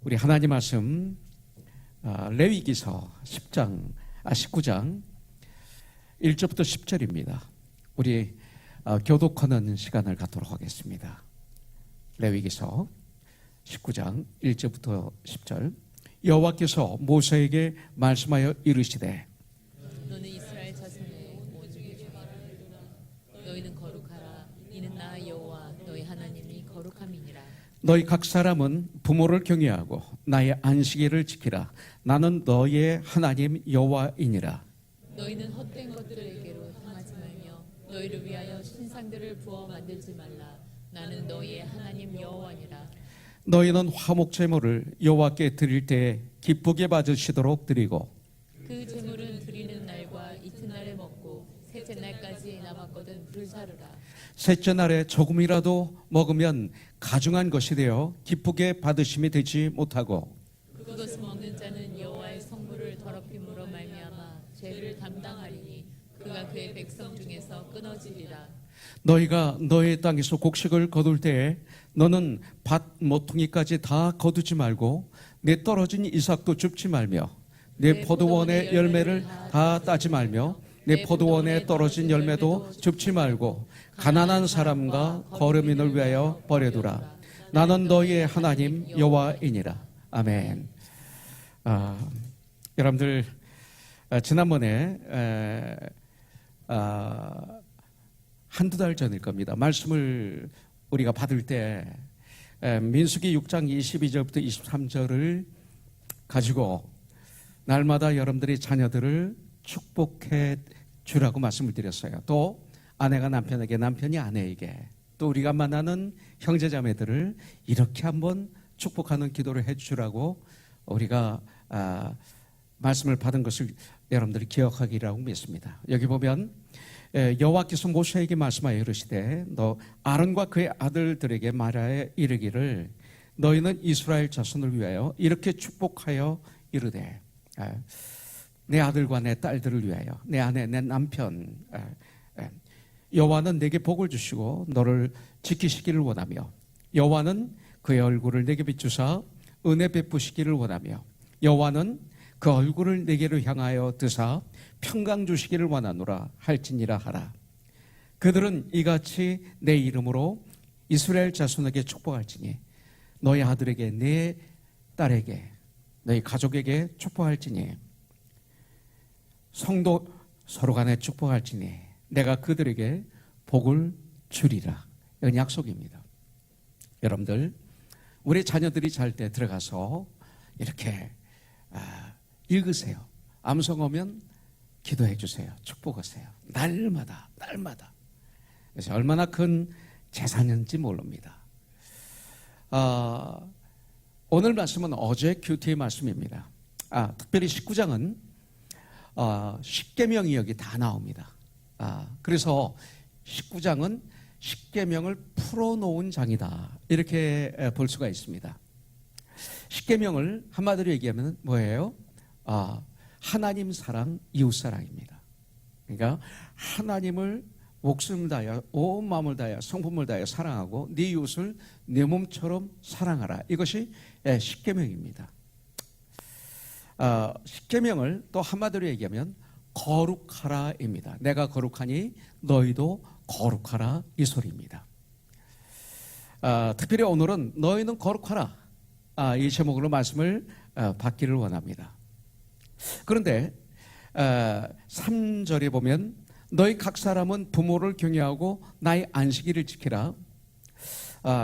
우리 하나님 말씀 레위기서 19장 1절부터 10절입니다. 우리 교독하는 시간을 갖도록 하겠습니다. 레위기서 19장 1절부터 10절. 여호와께서 모세에게 말씀하여 이르시되 너는 이스라엘 자손의 모중에 주마라. 너희는 거룩하라. 이는 나 여호와 너희 하나님이 거룩함이니라. 너희 각 사람은 부모를 경외하고 나의 안식일을 지키라. 나는 너희의 하나님 여호와이니라. 너희는 헛된 것들에게로 향하지 말며 너희를 위하여 신상들을 부어 만들지 말라. 나는 너희의 하나님 여호와니라. 너희는 화목 제물을 여호와께 드릴 때 기쁘게 받으시도록 드리고 그 제물은 드리는 날과 이튿날에 먹고 셋째 날까지 남았거든 불사르라. 셋째 날에 조금이라도 먹으면 가중한 것이 되어 기쁘게 받으심이 되지 못하고 그것을 먹는 자는 여호와의 성물을 더럽힘으로 말미암아 죄를 담당하리니 그가 그의 백성 중에서 끊어지리라. 너희가 너의 땅에서 곡식을 거둘 때에 너는 밭 모퉁이까지 다 거두지 말고 내 떨어진 이삭도 줍지 말며 내 포도원의 열매를 다 따지 말며 내 포도원에 떨어진 열매도 줍지 말고 가난한 사람과 거름인을 위하여 버려두라. 나는 너희의 하나님 여호와이니라. 아멘. 여러분들 지난번에 한두 달 전일 겁니다. 말씀을 우리가 받을 때 민수기 6장 22절부터 23절을 가지고 날마다 여러분들이 자녀들을 축복해 주라고 말씀을 드렸어요. 또 아내가 남편에게, 남편이 아내에게, 또 우리가 만나는 형제자매들을 이렇게 한번 축복하는 기도를 해 주라고 우리가 말씀을 받은 것을 여러분들이 기억하기라고 믿습니다. 여기 보면 여호와께서 모세에게 말씀하여 이르시되 너 아론과 그의 아들들에게 말하여 이르기를 너희는 이스라엘 자손을 위하여 이렇게 축복하여 이르되 내 아들과 내 딸들을 위하여 내 아내 내 남편 여호와는 내게 복을 주시고 너를 지키시기를 원하며 여호와는 그의 얼굴을 내게 비추사 은혜 베푸시기를 원하며 여호와는 그 얼굴을 내게로 향하여 드사 평강 주시기를 원하노라 할지니라 하라. 그들은 이같이 내 이름으로 이스라엘 자손에게 축복할지니 너희 아들에게 내 딸에게 너희 가족에게 축복할지니 성도 서로 간에 축복할지니 내가 그들에게 복을 주리라. 이건 약속입니다. 여러분들 우리 자녀들이 잘 때 들어가서 이렇게 읽으세요. 암송 오면 기도해 주세요. 축복하세요. 날마다. 그래서 얼마나 큰 재산인지 모릅니다. 오늘 말씀은 어제 큐티의 말씀입니다. 특별히 19장은 십계명이 여기 다 나옵니다. 그래서 19장은 십계명을 풀어놓은 장이다. 이렇게 볼 수가 있습니다. 십계명을 한마디로 얘기하면 뭐예요? 하나님 사랑, 이웃 사랑입니다. 그러니까 하나님을 목숨을 다하여 온 마음을 다하여 성품을 다하여 사랑하고 네 이웃을 내 몸처럼 사랑하라. 이것이 십계명입니다. 십계명을 또 한마디로 얘기하면 거룩하라입니다. 내가 거룩하니 너희도 거룩하라 이 소리입니다. 특별히 오늘은 너희는 거룩하라 이 제목으로 말씀을 받기를 원합니다. 그런데 3절에 보면 너희 각 사람은 부모를 경외하고 나의 안식일을 지키라.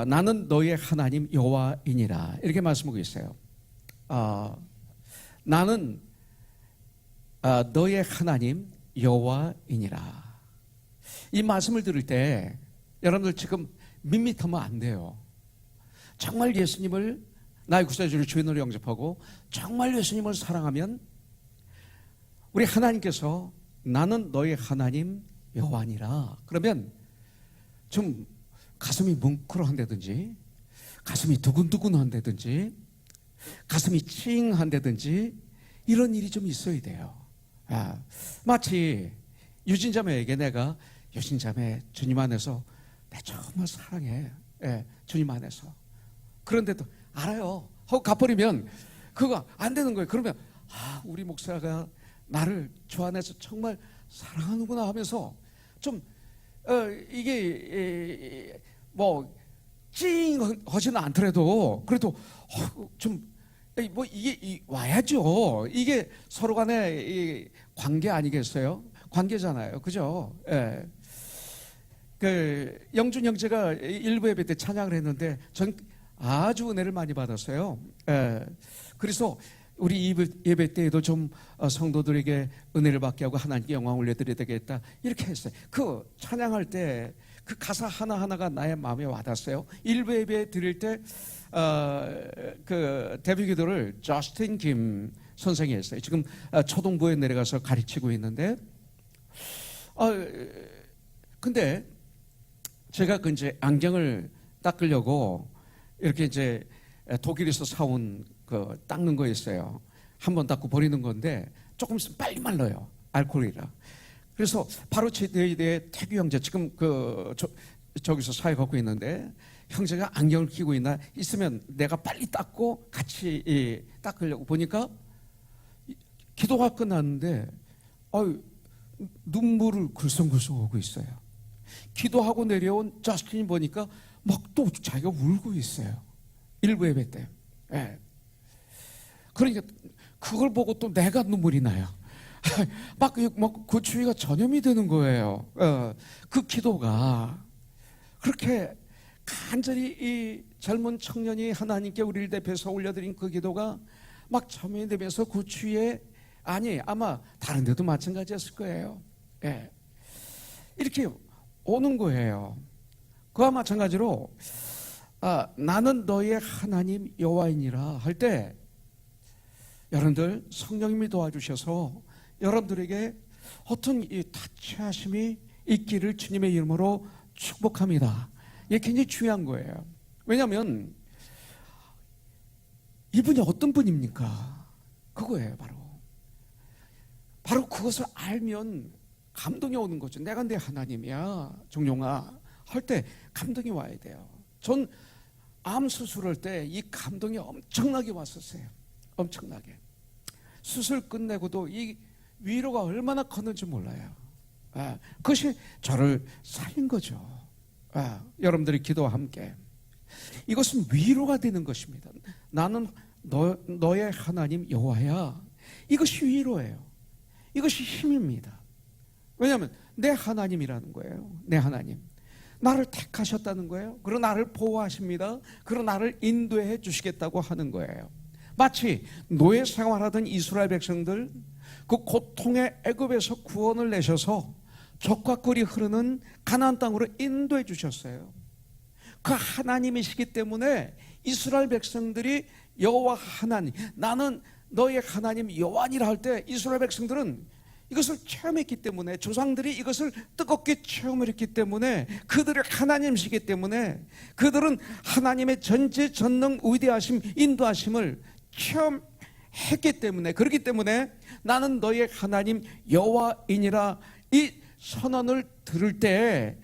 나는 너희의 하나님 여호와이니라. 이렇게 말씀하고 있어요. 나는 너희의 하나님 여호와이니라. 이 말씀을 들을 때 여러분들 지금 밋밋하면 안 돼요. 정말 예수님을 나의 구세주를 주인으로 영접하고 정말 예수님을 사랑하면 우리 하나님께서 나는 너희 하나님 여호와니라. 그러면 좀 가슴이 뭉클한다든지 가슴이 두근두근한다든지 가슴이 찡한다든지 이런 일이 좀 있어야 돼요. 마치 유진자매에게 내가 유진자매 주님 안에서 내 정말 사랑해. 주님 안에서. 그런데도 알아요. 하고 가버리면 그거 안 되는 거예요. 그러면 우리 목사가 나를 주 안에서 정말 사랑하는구나 하면서 좀 이게 뭐 찡하지는 않더라도 그래도 좀 뭐 이게 와야죠. 이게 서로 간의 이 관계 아니겠어요? 관계잖아요. 그죠? 예. 그 영준 형제가 일부 예배 때 찬양을 했는데 전 아주 은혜를 많이 받았어요. 예. 그래서 우리 예배 때에도 좀 성도들에게 은혜를 받게 하고 하나님께 영광 올려드려야 되겠다 이렇게 했어요. 그 찬양할 때 그 가사 하나하나가 나의 마음에 와닿았어요. 일부 예배 드릴 때 그 데뷔 기도를 저스틴 김 선생이 했어요. 지금 초등부에 내려가서 가르치고 있는데 근데 제가 그 이제 안경을 닦으려고 이렇게 이제 독일에서 사온 그 닦는 거 있어요. 한 번 닦고 버리는 건데 조금 있으면 빨리 말라요. 알코올이라. 그래서 바로 제 대의 태규 형제 지금 저기서 사회 갖고 있는데 형제가 안경을 끼고 있으면 내가 빨리 닦고 같이 닦으려고 보니까 기도가 끝났는데 눈물을 글썽글썽 오고 있어요. 기도하고 내려온 저스틴이 보니까 막 또 자기가 울고 있어요. 일부 예배 때. 예. 그러니까 그걸 보고 또 내가 눈물이 나요. 막 그 주위가 전염이 되는 거예요. 그 기도가 그렇게 간절히 이 젊은 청년이 하나님께 우리를 대표해서 올려드린 그 기도가 막 전염이 되면서 그 주위에 아마 다른 데도 마찬가지였을 거예요. 예. 이렇게 오는 거예요. 그와 마찬가지로 나는 너의 하나님 여호와이니라 할 때 여러분들 성령님이 도와주셔서 여러분들에게 어떤 이 타치하심이 있기를 주님의 이름으로 축복합니다. 이게 굉장히 중요한 거예요. 왜냐하면 이분이 어떤 분입니까? 그거예요. 바로 그것을 알면 감동이 오는 거죠. 내가 내 하나님이야 종용아 할 때 감동이 와야 돼요. 전 암 수술할 때 이 감동이 엄청나게 왔었어요. 엄청나게. 수술 끝내고도 이 위로가 얼마나 컸는지 몰라요. 그것이 저를 살린 거죠. 여러분들의 기도와 함께 이것은 위로가 되는 것입니다. 나는 너의 하나님 여호와야. 이것이 위로예요. 이것이 힘입니다. 왜냐하면 내 하나님이라는 거예요. 내 하나님. 나를 택하셨다는 거예요. 그리고 나를 보호하십니다. 그리고 나를 인도해 주시겠다고 하는 거예요. 마치 노예 생활하던 이스라엘 백성들 그 고통의 애굽에서 구원을 내셔서 젖과 꿀이 흐르는 가나안 땅으로 인도해 주셨어요. 그 하나님이시기 때문에 이스라엘 백성들이 여호와 하나님, 나는 너의 하나님 여호와니라 할 때 이스라엘 백성들은 이것을 체험했기 때문에 조상들이 이것을 뜨겁게 체험했기 때문에 그들의 하나님이시기 때문에 그들은 하나님의 전지전능 위대하심 인도하심을 체험했기 때문에 그렇기 때문에 나는 너의 하나님 여호와이니라 이 선언을 들을 때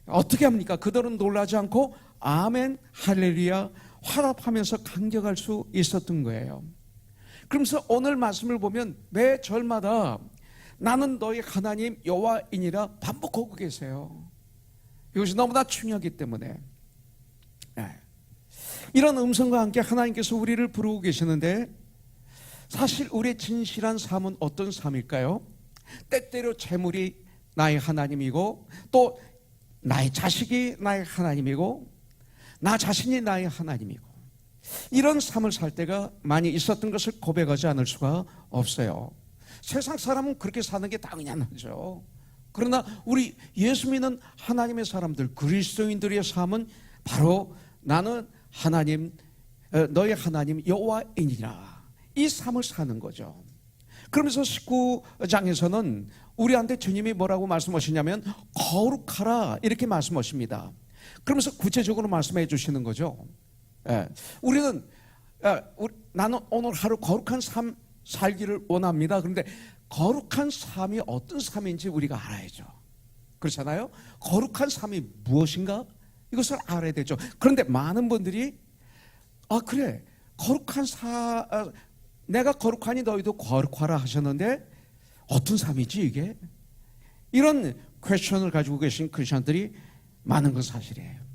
어떻게 합니까? 그들은 놀라지 않고 아멘 할렐루야 화답하면서 감격할 수 있었던 거예요. 그러면서 오늘 말씀을 보면 매 절마다 나는 너의 하나님 여호와이니라 반복하고 계세요. 이것이 너무나 중요하기 때문에 이런 음성과 함께 하나님께서 우리를 부르고 계시는데 사실 우리의 진실한 삶은 어떤 삶일까요? 때때로 재물이 나의 하나님이고 또 나의 자식이 나의 하나님이고 나 자신이 나의 하나님이고 이런 삶을 살 때가 많이 있었던 것을 고백하지 않을 수가 없어요. 세상 사람은 그렇게 사는 게 당연하죠. 그러나 우리 예수 믿는 하나님의 사람들 그리스도인들의 삶은 바로 나는 하나님 너의 하나님 여호와이니라 이 삶을 사는 거죠. 그러면서 19장에서는 우리한테 주님이 뭐라고 말씀하시냐면 거룩하라 이렇게 말씀하십니다. 그러면서 구체적으로 말씀해 주시는 거죠. 나는 오늘 하루 거룩한 삶 살기를 원합니다. 그런데 거룩한 삶이 어떤 삶인지 우리가 알아야죠. 그렇잖아요. 거룩한 삶이 무엇인가? 이것을 알아야 되죠. 그런데 많은 분들이 그래 내가 거룩하니 너희도 거룩하라 하셨는데 어떤 삶이지 이게? 이런 퀘스천을 가지고 계신 크리스천들이 많은 건 사실이에요.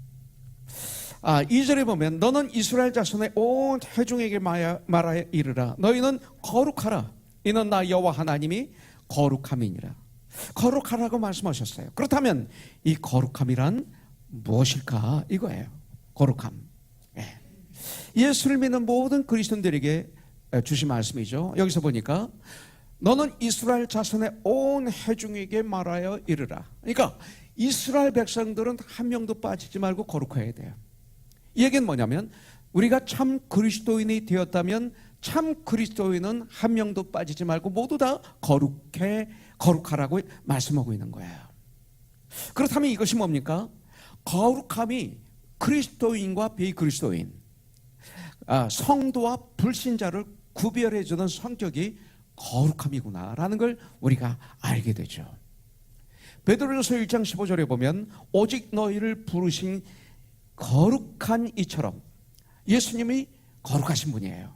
2절에 보면 너는 이스라엘 자손의 온 회중에게 말하여 이르라. 너희는 거룩하라. 이는 나 여호와 하나님이 거룩함이니라. 거룩하라고 말씀하셨어요. 그렇다면 이 거룩함이란 무엇일까? 이거예요. 거룩함. 예수를 믿는 모든 그리스도인들에게 주신 말씀이죠. 여기서 보니까 너는 이스라엘 자손의 온 회중에게 말하여 이르라. 그러니까 이스라엘 백성들은 한 명도 빠지지 말고 거룩해야 돼요. 이 얘기는 뭐냐면 우리가 참 그리스도인이 되었다면 참 그리스도인은 한 명도 빠지지 말고 모두 다 거룩하라고 말씀하고 있는 거예요. 그렇다면 이것이 뭡니까? 거룩함이 그리스도인과 비그리스도인, 성도와 불신자를 구별해주는 성격이 거룩함이구나라는 걸 우리가 알게 되죠. 베드로전서 1장 15절에 보면 오직 너희를 부르신 거룩한 이처럼, 예수님이 거룩하신 분이에요.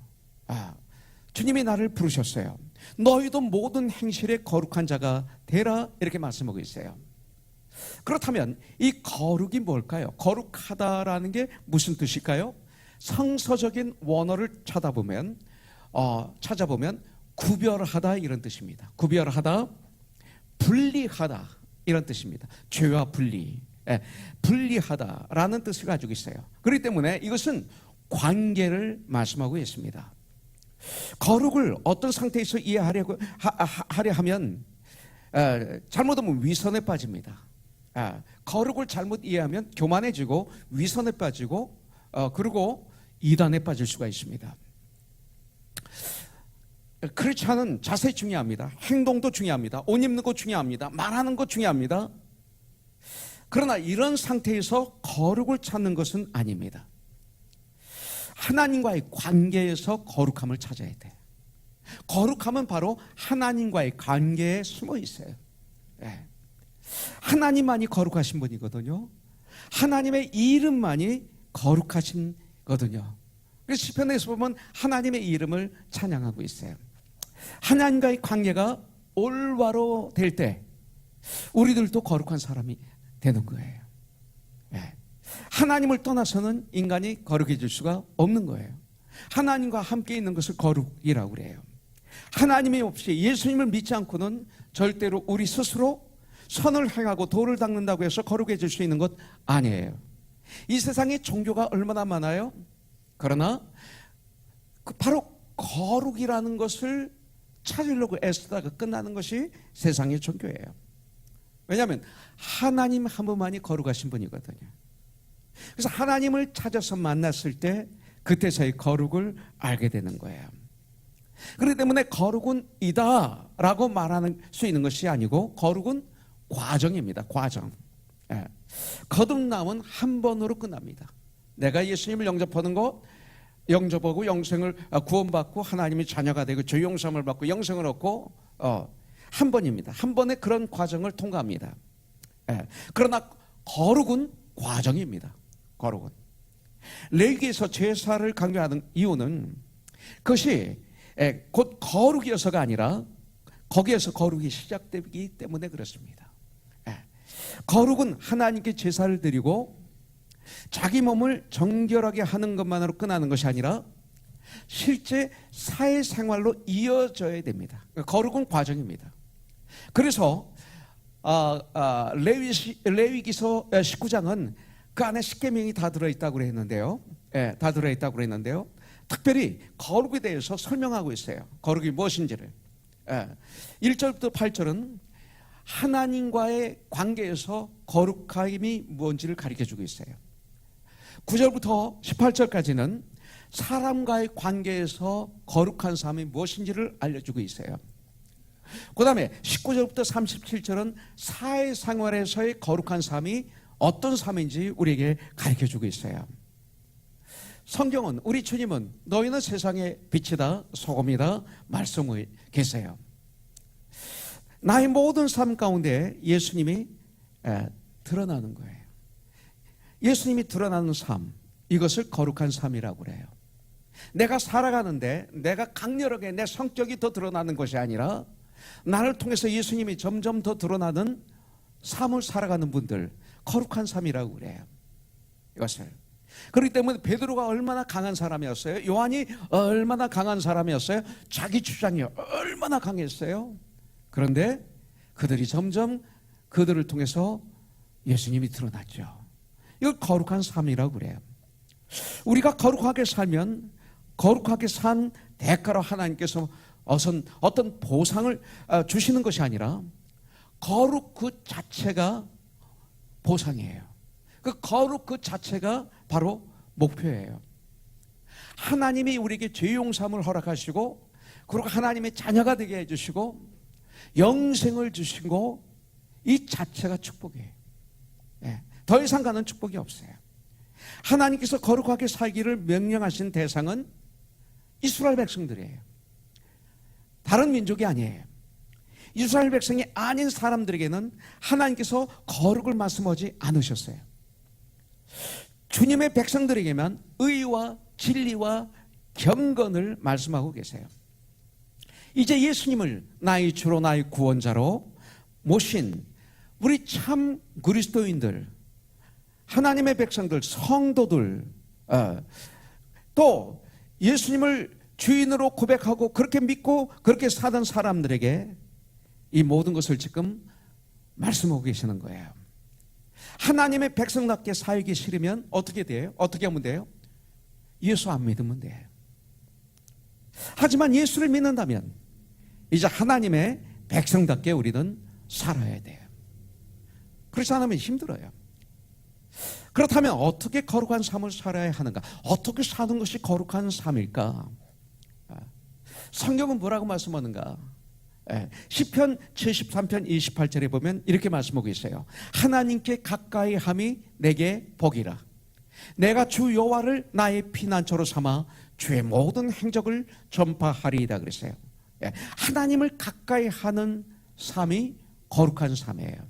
주님이 나를 부르셨어요. 너희도 모든 행실에 거룩한 자가 되라, 이렇게 말씀하고 있어요. 그렇다면 이 거룩이 뭘까요? 거룩하다라는 게 무슨 뜻일까요? 성서적인 원어를 찾아보면 구별하다 이런 뜻입니다. 구별하다, 분리하다 이런 뜻입니다. 죄와 분리, 분리하다라는 뜻을 가지고 있어요. 그렇기 때문에 이것은 관계를 말씀하고 있습니다. 거룩을 어떤 상태에서 이해하려 하면 잘못하면 위선에 빠집니다. 거룩을 잘못 이해하면 교만해지고 위선에 빠지고 그리고 이단에 빠질 수가 있습니다. 크리스찬은 자세 중요합니다. 행동도 중요합니다. 옷 입는 거 중요합니다. 말하는 거 중요합니다. 그러나 이런 상태에서 거룩을 찾는 것은 아닙니다. 하나님과의 관계에서 거룩함을 찾아야 돼요. 거룩함은 바로 하나님과의 관계에 숨어 있어요. 하나님만이 거룩하신 분이거든요. 하나님의 이름만이 거룩하신 거든요. 그래서 시편에서 보면 하나님의 이름을 찬양하고 있어요. 하나님과의 관계가 올바로 될 때 우리들도 거룩한 사람이 되는 거예요. 하나님을 떠나서는 인간이 거룩해질 수가 없는 거예요. 하나님과 함께 있는 것을 거룩이라고 그래요. 하나님이 없이 예수님을 믿지 않고는 절대로 우리 스스로 선을 행하고 도를 닦는다고 해서 거룩해질 수 있는 것 아니에요. 이 세상에 종교가 얼마나 많아요? 그러나 바로 거룩이라는 것을 찾으려고 애쓰다가 끝나는 것이 세상의 종교예요. 왜냐하면 하나님 한 분만이 거룩하신 분이거든요. 그래서 하나님을 찾아서 만났을 때 그때서야 거룩을 알게 되는 거예요. 그렇기 때문에 거룩은 이다라고 말하는 수 있는 것이 아니고 거룩은 과정입니다. 과정. 거듭남은 한 번으로 끝납니다. 내가 예수님을 영접하는 것, 영접하고 영생을 구원받고 하나님의 자녀가 되고 죄 용서함을 받고 영생을 얻고 한 번입니다. 한 번의 그런 과정을 통과합니다. 그러나 거룩은 과정입니다. 거룩은 레위기에서 제사를 강조하는 이유는 그것이 곧 거룩이어서가 아니라 거기에서 거룩이 시작되기 때문에 그렇습니다. 거룩은 하나님께 제사를 드리고 자기 몸을 정결하게 하는 것만으로 끝나는 것이 아니라 실제 사회생활로 이어져야 됩니다. 거룩은 과정입니다. 그래서 레위기서 19장은 그 안에 10계명이 다 들어있다고 그랬는데요. 다 들어있다고 그랬는데요. 특별히 거룩에 대해서 설명하고 있어요. 거룩이 무엇인지를. 1절부터 8절은 하나님과의 관계에서 거룩함이 뭔지를 가르쳐주고 있어요. 9절부터 18절까지는 사람과의 관계에서 거룩한 삶이 무엇인지를 알려주고 있어요. 그 다음에 19절부터 37절은 사회생활에서의 거룩한 삶이 어떤 삶인지 우리에게 가르쳐주고 있어요. 성경은, 우리 주님은 너희는 세상의 빛이다, 소금이다 말씀하고 계세요. 나의 모든 삶 가운데 예수님이 드러나는 거예요. 예수님이 드러나는 삶, 이것을 거룩한 삶이라고 그래요. 내가 살아가는데 내가 강렬하게 내 성격이 더 드러나는 것이 아니라 나를 통해서 예수님이 점점 더 드러나는 삶을 살아가는 분들, 거룩한 삶이라고 그래요. 이것을. 그렇기 때문에 베드로가 얼마나 강한 사람이었어요? 요한이 얼마나 강한 사람이었어요? 자기 주장이 얼마나 강했어요? 그런데 그들이 점점 그들을 통해서 예수님이 드러났죠. 이걸 거룩한 삶이라고 그래요. 우리가 거룩하게 살면 거룩하게 산 대가로 하나님께서 어떤 보상을 주시는 것이 아니라 거룩 그 자체가 보상이에요. 그 거룩 그 자체가 바로 목표예요. 하나님이 우리에게 죄 용서함을 허락하시고 그리고 하나님의 자녀가 되게 해주시고 영생을 주시고 이 자체가 축복이에요. 더 이상 가는 축복이 없어요. 하나님께서 거룩하게 살기를 명령하신 대상은 이스라엘 백성들이에요. 다른 민족이 아니에요. 이스라엘 백성이 아닌 사람들에게는 하나님께서 거룩을 말씀하지 않으셨어요. 주님의 백성들에게만 의와 진리와 경건을 말씀하고 계세요. 이제 예수님을 나의 주로 나의 구원자로 모신 우리 참 그리스도인들, 하나님의 백성들, 성도들, 또 예수님을 주인으로 고백하고 그렇게 믿고 그렇게 사는 사람들에게 이 모든 것을 지금 말씀하고 계시는 거예요. 하나님의 백성답게 살기 싫으면 어떻게 돼요? 어떻게 하면 돼요? 예수 안 믿으면 돼요. 하지만 예수를 믿는다면 이제 하나님의 백성답게 우리는 살아야 돼요. 그렇지 않으면 힘들어요. 그렇다면 어떻게 거룩한 삶을 살아야 하는가? 어떻게 사는 것이 거룩한 삶일까? 성경은 뭐라고 말씀하는가? 시편 73편 28절에 보면 이렇게 말씀하고 있어요. 하나님께 가까이 함이 내게 복이라. 내가 주 여호와를 나의 피난처로 삼아 주의 모든 행적을 전파하리이다 그랬어요. 하나님을 가까이 하는 삶이 거룩한 삶이에요.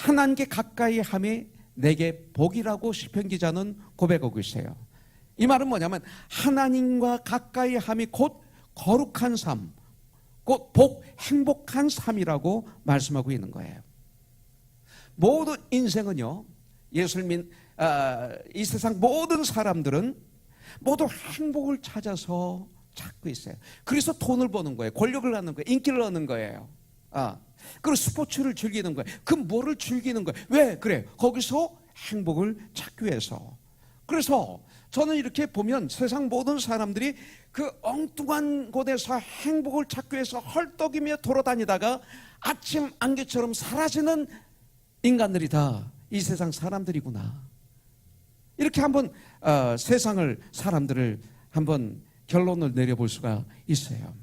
하나님께 가까이 함이 내게 복이라고 시편 기자는 고백하고 있어요. 이 말은 뭐냐면 하나님과 가까이 함이 곧 거룩한 삶, 곧 행복한 삶이라고 말씀하고 있는 거예요. 모든 인생은요, 이 세상 모든 사람들은 모두 행복을 찾아서 찾고 있어요. 그래서 돈을 버는 거예요. 권력을 갖는 거예요. 인기를 얻는 거예요. 그리고 스포츠를 즐기는 거예요. 그 뭐를 즐기는 거예요? 왜? 그래. 거기서 행복을 찾기 위해서. 그래서 저는 이렇게 보면 세상 모든 사람들이 그 엉뚱한 곳에서 행복을 찾기 위해서 헐떡이며 돌아다니다가 아침 안개처럼 사라지는 인간들이 다 이 세상 사람들이구나. 이렇게 한번 사람들을 한번 결론을 내려볼 수가 있어요.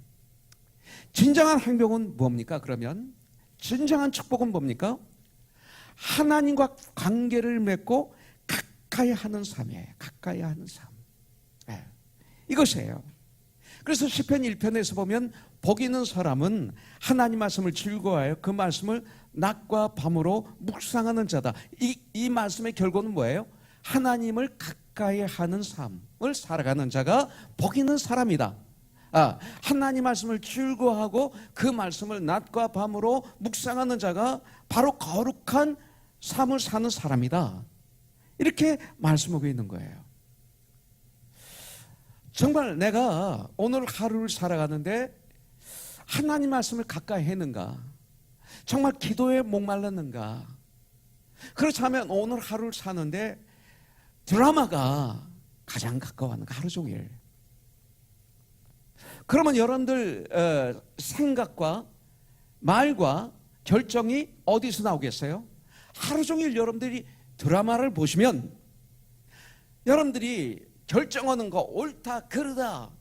진정한 행복은 뭡니까? 그러면 진정한 축복은 뭡니까? 하나님과 관계를 맺고 가까이 하는 삶이에요. 가까이 하는 삶. 이것이에요. 그래서 시편 1편에서 보면 복 있는 사람은 하나님 말씀을 즐거워하여 그 말씀을 낮과 밤으로 묵상하는 자다. 이 말씀의 결과는 뭐예요? 하나님을 가까이 하는 삶을 살아가는 자가 복 있는 사람이다. 하나님 말씀을 즐거워하고 그 말씀을 낮과 밤으로 묵상하는 자가 바로 거룩한 삶을 사는 사람이다. 이렇게 말씀하고 있는 거예요. 정말 내가 오늘 하루를 살아가는데 하나님 말씀을 가까이 했는가? 정말 기도에 목말랐는가? 그렇다면 오늘 하루를 사는데 드라마가 가장 가까웠는가? 하루 종일. 그러면 여러분들 생각과 말과 결정이 어디서 나오겠어요? 하루 종일 여러분들이 드라마를 보시면 여러분들이 결정하는 거 옳다 그르다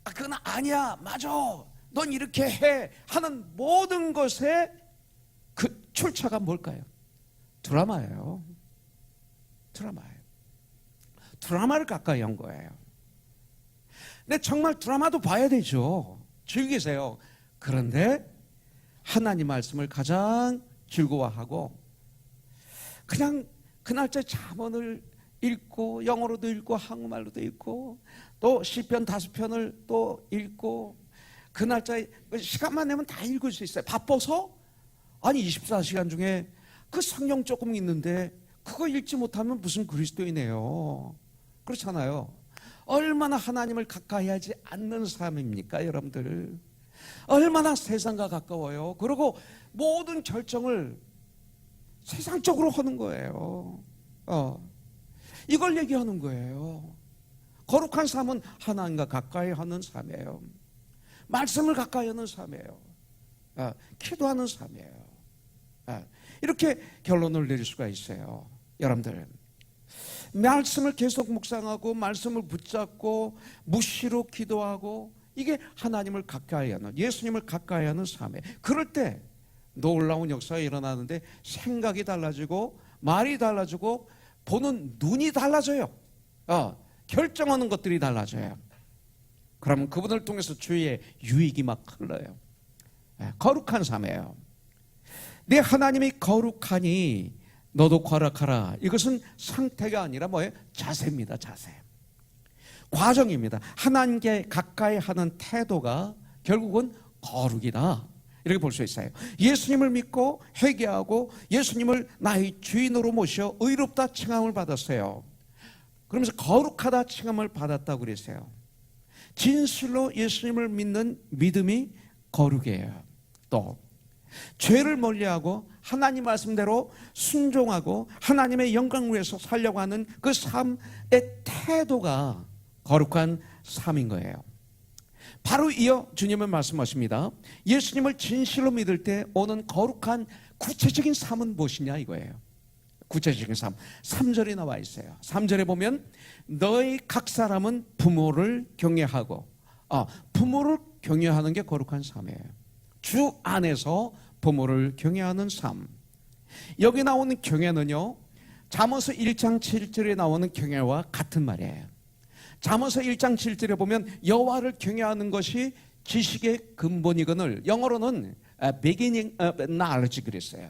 그건 아니야 맞아 넌 이렇게 해 하는 모든 것의 그 출처가 뭘까요? 드라마예요. 드라마를 가까이 한 거예요. 근데 정말 드라마도 봐야 되죠. 즐기세요. 그런데 하나님 말씀을 가장 즐거워하고 그냥 그날짜 잠언을 읽고 영어로도 읽고 한국말로도 읽고 또 시편 5편을 또 읽고 그 날짜에 시간만 내면 다 읽을 수 있어요. 바빠서 아니 24시간 중에 그 성경 조금 있는데 그거 읽지 못하면 무슨 그리스도이네요. 그렇잖아요. 얼마나 하나님을 가까이 하지 않는 삶입니까 여러분들. 얼마나 세상과 가까워요. 그리고 모든 결정을 세상적으로 하는 거예요. 이걸 얘기하는 거예요. 거룩한 삶은 하나님과 가까이 하는 삶이에요. 말씀을 가까이 하는 삶이에요. 기도하는 삶이에요. 이렇게 결론을 내릴 수가 있어요. 여러분들 말씀을 계속 묵상하고 말씀을 붙잡고 무시로 기도하고 이게 하나님을 가까이 하는, 예수님을 가까이 하는 삶이에요. 그럴 때 놀라운 역사가 일어나는데 생각이 달라지고 말이 달라지고 보는 눈이 달라져요. 결정하는 것들이 달라져요. 그러면 그분을 통해서 주의 유익이 막 흘러요. 거룩한 삶이에요. 내 하나님이 거룩하니 너도 거룩하라. 이것은 상태가 아니라 뭐예요? 자세입니다. 자세. 과정입니다. 하나님께 가까이 하는 태도가 결국은 거룩이다. 이렇게 볼 수 있어요. 예수님을 믿고 회개하고 예수님을 나의 주인으로 모셔 의롭다 칭함을 받았어요. 그러면서 거룩하다 칭함을 받았다고 그랬어요. 진실로 예수님을 믿는 믿음이 거룩이에요. 또 죄를 멀리하고 하나님 말씀대로 순종하고 하나님의 영광을 위해서 살려고 하는 그 삶의 태도가 거룩한 삶인 거예요. 바로 이어 주님은 말씀하십니다. 예수님을 진실로 믿을 때 오는 거룩한 구체적인 삶은 무엇이냐 이거예요. 구체적인 삶. 3절에 나와 있어요. 3절에 보면 너희 각 사람은 부모를 경외하고, 부모를 경외하는 게 거룩한 삶이에요. 주 안에서 부모를 경외하는 삶. 여기 나오는 경외는요, 잠언서 1장 7절에 나오는 경외와 같은 말이에요. 잠언서 1장 7절에 보면 여호와를 경외하는 것이 지식의 근본이거늘, 영어로는 beginning of knowledge 그랬어요.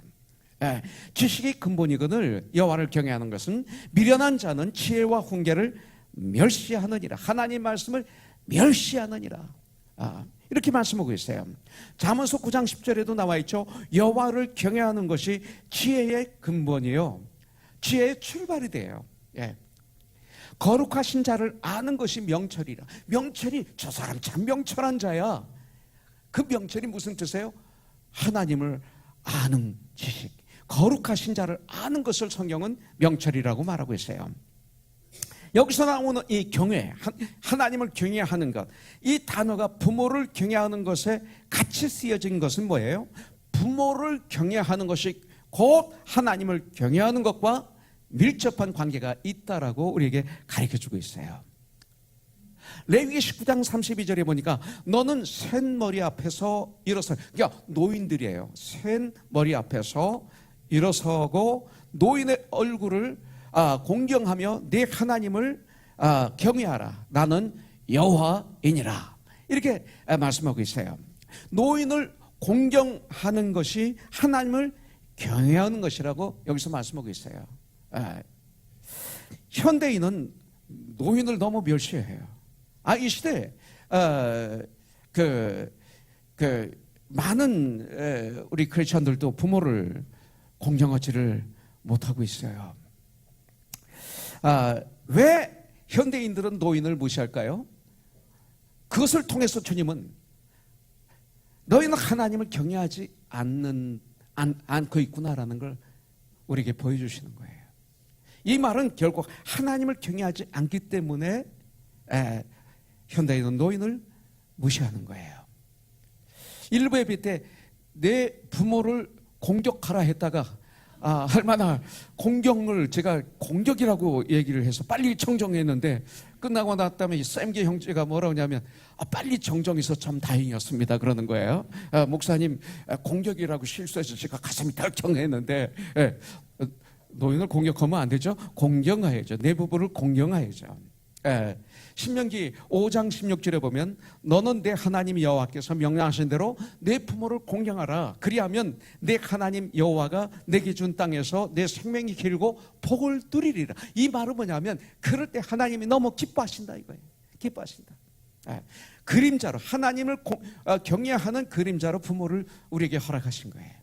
지식의 근본이거늘 여호와를 경외하는 것은 미련한 자는 지혜와 훈계를 멸시하느니라. 하나님 말씀을 멸시하느니라. 이렇게 말씀하고 있어요. 잠언서 9장 10절에도 나와 있죠. 여호와를 경외하는 것이 지혜의 근본이요, 지혜의 출발이 돼요. 거룩하신 자를 아는 것이 명철이라. 명철이 저 사람 참 명철한 자야. 그 명철이 무슨 뜻이에요? 하나님을 아는 지식. 거룩하신 자를 아는 것을 성경은 명철이라고 말하고 있어요. 여기서 나오는 이 경외, 하나님을 경외하는 것, 이 단어가 부모를 경외하는 것에 같이 쓰여진 것은 뭐예요? 부모를 경외하는 것이 곧 하나님을 경외하는 것과 밀접한 관계가 있다라고 우리에게 가르쳐주고 있어요. 레위기 19장 32절에 보니까 너는 센 머리 앞에서 일어서, 그러니까 노인들이에요. 센 머리 앞에서 일어서고 노인의 얼굴을 공경하며 네 하나님을 경외하라. 나는 여호와이니라. 이렇게 말씀하고 있어요. 노인을 공경하는 것이 하나님을 경외하는 것이라고 여기서 말씀하고 있어요. 현대인은 노인을 너무 멸시해요. 이 시대에 많은 우리 크리스천들도 부모를 공경하지를 못하고 있어요. 왜 현대인들은 노인을 무시할까요? 그것을 통해서 주님은 너희는 하나님을 경외하지 않고 있구나라는 걸 우리에게 보여주시는 거예요. 이 말은 결국 하나님을 경외하지 않기 때문에 현대인은 노인을 무시하는 거예요. 일부 예배 때 내 부모를 공격하라 했다가 얼마나 공격을 제가 공격이라고 얘기를 해서 빨리 정정했는데 끝나고 났다면 쌤기 형제가 뭐라고 하냐면 빨리 정정해서 참 다행이었습니다 그러는 거예요. 목사님 공격이라고 실수해서 제가 가슴이 덜컹했는데 노인을 공격하면 안 되죠. 공경해야죠. 내 부부를 공경해야죠. 신명기 5장 16절에 보면 너는 내 하나님 여호와께서 명령하신 대로 내 부모를 공경하라. 그리하면 내 하나님 여호와가 내게 준 땅에서 내 생명이 길고 복을 누리리라. 이 말은 뭐냐면 그럴 때 하나님이 너무 기뻐하신다 이거예요. 기뻐하신다. 그림자로 하나님을 경외하는 그림자로 부모를 우리에게 허락하신 거예요.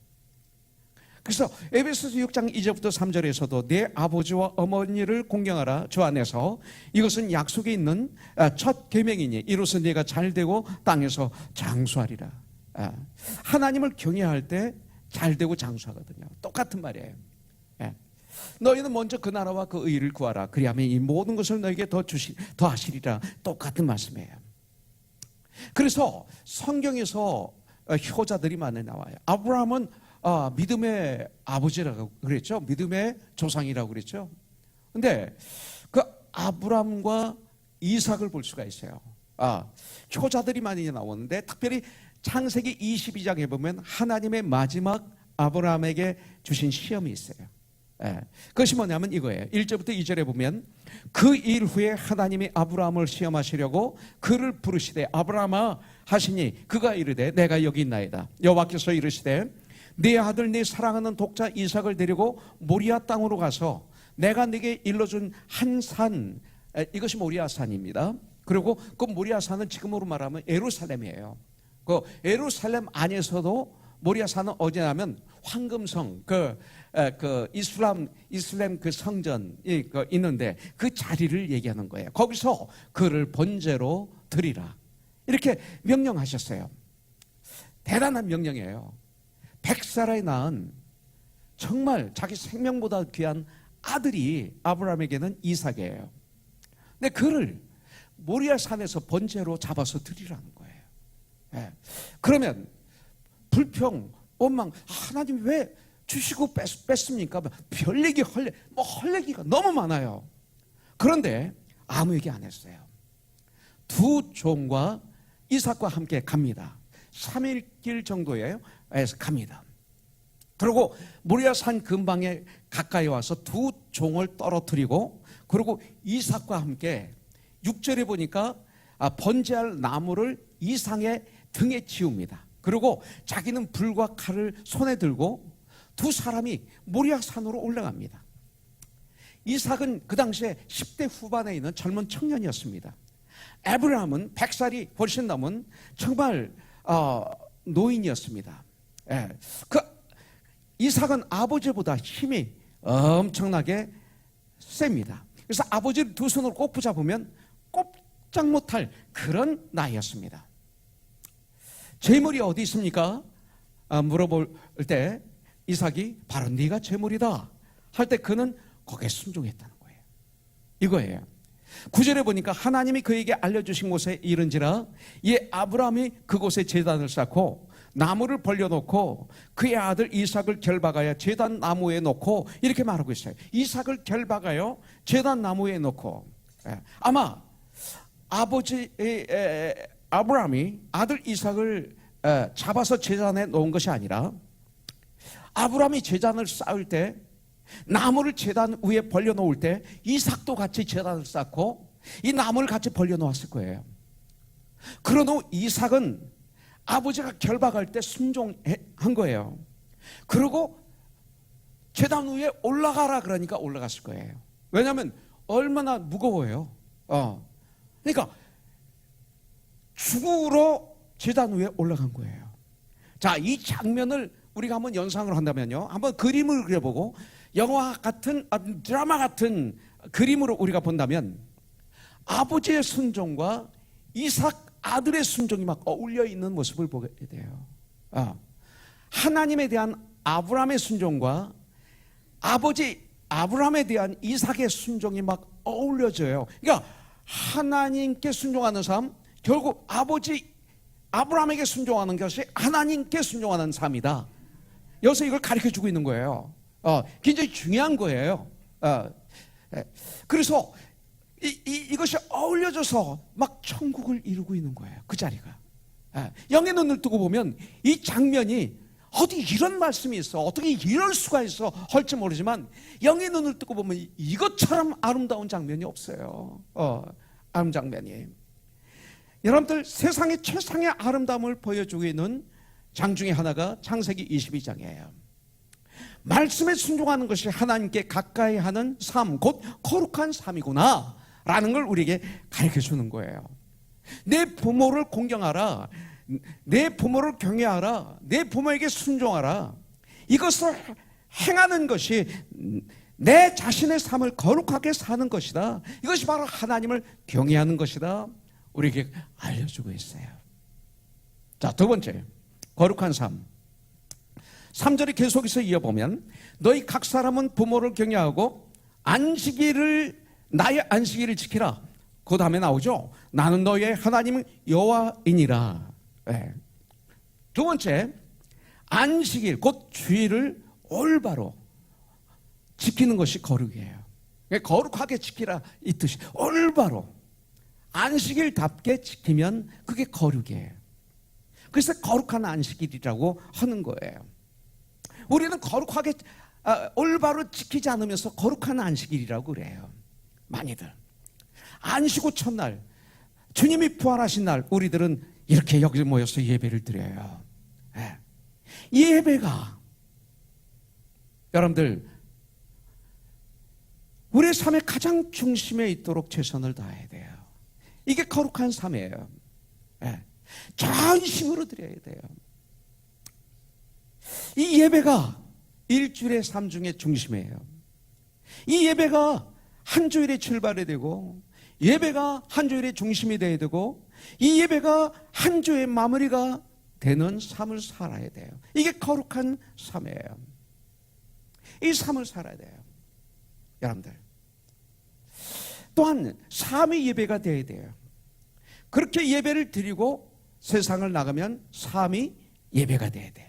그래서 에베소서 6장 2절부터 3절에서도 내 아버지와 어머니를 공경하라 주 안에서 이것은 약속에 있는 첫 계명이니 이로써 네가 잘되고 땅에서 장수하리라. 하나님을 경외할 때 잘되고 장수하거든요. 똑같은 말이에요. 너희는 먼저 그 나라와 그 의를 구하라. 그리하면 이 모든 것을 너에게 더 하시리라. 똑같은 말씀이에요. 그래서 성경에서 효자들이 많이 나와요. 아브라함은 믿음의 아버지라고 그랬죠. 믿음의 조상이라고 그랬죠. 근데 그 아브라함과 이삭을 볼 수가 있어요. 효자들이 많이 나오는데 특별히 창세기 22장에 보면 하나님의 마지막 아브라함에게 주신 시험이 있어요. 그것이 뭐냐면 이거예요. 1절부터 2절에 보면 그 일 후에 하나님이 아브라함을 시험하시려고 그를 부르시되 아브라함아 하시니 그가 이르되 내가 여기 있나이다. 여호와께서 이르시되 네 아들 네 사랑하는 독자 이삭을 데리고 모리아 땅으로 가서 내가 네게 일러준 한 산, 이것이 모리아 산입니다. 그리고 그 모리아 산은 지금으로 말하면 예루살렘이에요. 그 예루살렘 안에서도 모리아 산은 어디냐면 황금성 그 이슬람 그 성전이 있는데 그 자리를 얘기하는 거예요. 거기서 그를 번제로 드리라 이렇게 명령하셨어요. 대단한 명령이에요. 100살에 낳은 정말 자기 생명보다 귀한 아들이 아브라함에게는 이삭이에요. 근데 그를 모리아 산에서 번제로 잡아서 드리라는 거예요. 그러면 불평, 원망, 하나님 왜 주시고 뺐습니까? 별 얘기 할 얘기가 너무 많아요. 그런데 아무 얘기 안 했어요. 두 종과 이삭과 함께 갑니다. 3일 정도에서 갑니다. 그리고 모리아산 근방에 가까이 와서 두 종을 떨어뜨리고 그리고 이삭과 함께 6절에 보니까 번제할 나무를 이삭의 등에 지웁니다. 그리고 자기는 불과 칼을 손에 들고 두 사람이 모리아산으로 올라갑니다. 이삭은 그 당시에 10대 후반에 있는 젊은 청년이었습니다. 아브라함은 100살이 훨씬 넘은 정말 노인이었습니다. 그 이삭은 아버지보다 힘이 엄청나게 셉니다. 그래서 아버지를 두 손으로 꼭 붙잡으면 꼼짝 못할 그런 나이였습니다. 재물이 어디 있습니까? 물어볼 때 이삭이 바로 네가 재물이다 할 때 그는 거기에 순종했다는 거예요. 이거예요. 9절에 보니까 하나님이 그에게 알려주신 곳에 이른지라 이 아브라함이 그곳에 제단을 쌓고 나무를 벌려놓고 그의 아들 이삭을 결박하여 제단 나무에 놓고 이렇게 말하고 있어요. 이삭을 결박하여 제단 나무에 놓고 아마 아브라함이 아들 이삭을 잡아서 제단에 놓은 것이 아니라 아브라함이 제단을 쌓을 때 나무를 제단 위에 벌려놓을 때 이삭도 같이 제단을 쌓고 이 나무를 같이 벌려놓았을 거예요. 그런 후 이삭은 아버지가 결박할 때 순종한 거예요. 그리고 제단 위에 올라가라 그러니까 올라갔을 거예요. 왜냐하면 얼마나 무거워요. 그러니까 죽으러 제단 위에 올라간 거예요. 자, 이 장면을 우리가 한번 연상을 한다면요, 한번 그림을 그려보고 영화 같은 드라마 같은 그림으로 우리가 본다면 아버지의 순종과 이삭 아들의 순종이 막 어울려 있는 모습을 보게 돼요. 하나님에 대한 아브라함의 순종과 아버지 아브라함에 대한 이삭의 순종이 막 어울려져요. 그러니까 하나님께 순종하는 삶, 결국 아버지 아브라함에게 순종하는 것이 하나님께 순종하는 삶이다. 여기서 이걸 가르쳐주고 있는 거예요. 굉장히 중요한 거예요. 그래서 이것이 어울려져서 막 천국을 이루고 있는 거예요. 그 자리가. 영의 눈을 뜨고 보면 이 장면이 어디 이런 말씀이 있어, 어떻게 이럴 수가 있어 할지 모르지만 영의 눈을 뜨고 보면 이것처럼 아름다운 장면이 없어요. 아름 장면이, 여러분들 세상의 최상의 아름다움을 보여주고 있는 장 중에 하나가 창세기 22장이에요. 말씀에 순종하는 것이 하나님께 가까이 하는 삶, 곧 거룩한 삶이구나 라는 걸 우리에게 가르쳐 주는 거예요. 내 부모를 공경하라, 내 부모를 경외하라, 내 부모에게 순종하라. 이것을 행하는 것이 내 자신의 삶을 거룩하게 사는 것이다. 이것이 바로 하나님을 경외하는 것이다. 우리에게 알려주고 있어요. 자, 두 번째, 거룩한 삶. 3절이 계속해서 이어보면 너희 각 사람은 부모를 경외하고 나의 안식일을 지키라. 그 다음에 나오죠. 나는 너희의 하나님 여호와이니라. 네. 두 번째, 안식일 곧 주일을 올바로 지키는 것이 거룩이에요. 거룩하게 지키라 이 뜻이, 올바로 안식일답게 지키면 그게 거룩이에요. 그래서 거룩한 안식일이라고 하는 거예요. 우리는 거룩하게 올바로 지키지 않으면서 거룩한 안식일이라고 그래요. 많이들 안식 후 첫날, 주님이 부활하신 날, 우리들은 이렇게 여기 모여서 예배를 드려요. 네. 이 예배가 여러분들 우리의 삶의 가장 중심에 있도록 최선을 다해야 돼요. 이게 거룩한 삶이에요. 네. 전심으로 드려야 돼요. 이 예배가 일주일의 삶 중에 중심이에요. 이 예배가 한 주일의 출발이 되고, 예배가 한 주일의 중심이 되어야 되고, 이 예배가 한 주의 마무리가 되는 삶을 살아야 돼요. 이게 거룩한 삶이에요. 이 삶을 살아야 돼요. 여러분들 또한 삶의 예배가 되어야 돼요. 그렇게 예배를 드리고 세상을 나가면 삶이 예배가 되어야 돼요.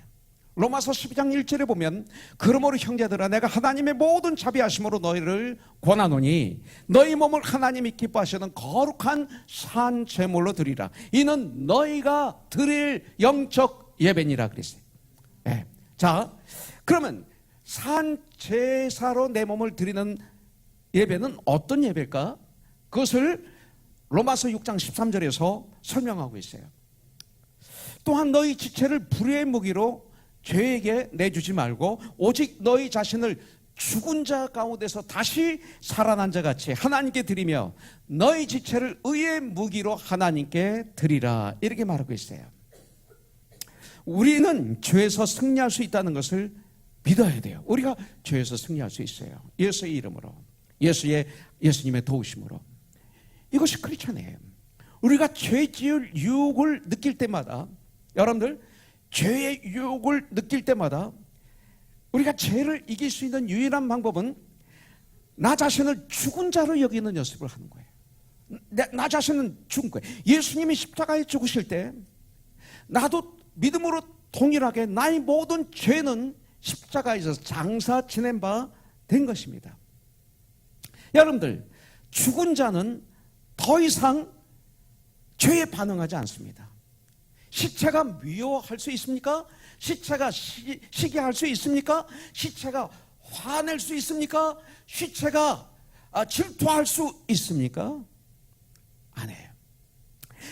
로마서 12장 1절에 보면 그러므로 형제들아 내가 하나님의 모든 자비하심으로 너희를 권하노니 너희 몸을 하나님이 기뻐하시는 거룩한 산 제물로 드리라. 이는 너희가 드릴 영적 예배니라 그랬어요. 네. 자, 그러면 산 제사로 내 몸을 드리는 예배는 어떤 예배일까? 그것을 로마서 6장 13절에서 설명하고 있어요. 또한 너희 지체를 불의의 무기로 죄에게 내주지 말고 오직 너희 자신을 죽은 자 가운데서 다시 살아난 자 같이 하나님께 드리며 너희 지체를 의의 무기로 하나님께 드리라. 이렇게 말하고 있어요. 우리는 죄에서 승리할 수 있다는 것을 믿어야 돼요. 우리가 죄에서 승리할 수 있어요. 예수의 이름으로, 예수님의 도우심으로. 이것이 크리스천이에요. 우리가 죄 지을 유혹을 느낄 때마다, 여러분들 죄의 유혹을 느낄 때마다 우리가 죄를 이길 수 있는 유일한 방법은 나 자신을 죽은 자로 여기는 연습을 하는 거예요. 나 자신은 죽은 거예요. 예수님이 십자가에 죽으실 때 나도 믿음으로 동일하게 나의 모든 죄는 십자가에서 장사 지낸 바 된 것입니다. 여러분들 죽은 자는 더 이상 죄에 반응하지 않습니다. 시체가 미워할 수 있습니까? 시체가 시기할 수 있습니까? 시체가 화낼 수 있습니까? 시체가 질투할 수 있습니까? 안 해요.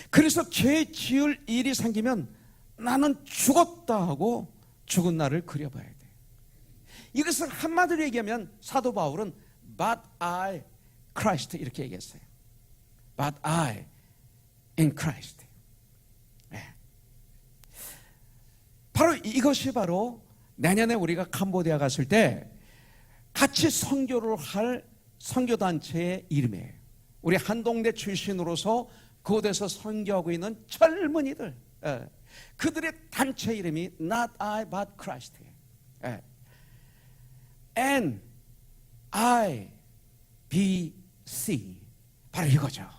그래서 죄 지을 일이 생기면 나는 죽었다 하고 죽은 나를 그려봐야 돼요. 이것을 한마디로 얘기하면 사도 바울은 But I Christ 이렇게 얘기했어요. But I in Christ. 네. 바로 이것이 바로 내년에 우리가 캄보디아 갔을 때 같이 선교를 할 선교단체의 이름이에요. 우리 한동대 출신으로서 그곳에서 선교하고 있는 젊은이들, 그들의 단체 이름이 Not I but Christ. NIBC. 바로 이거죠.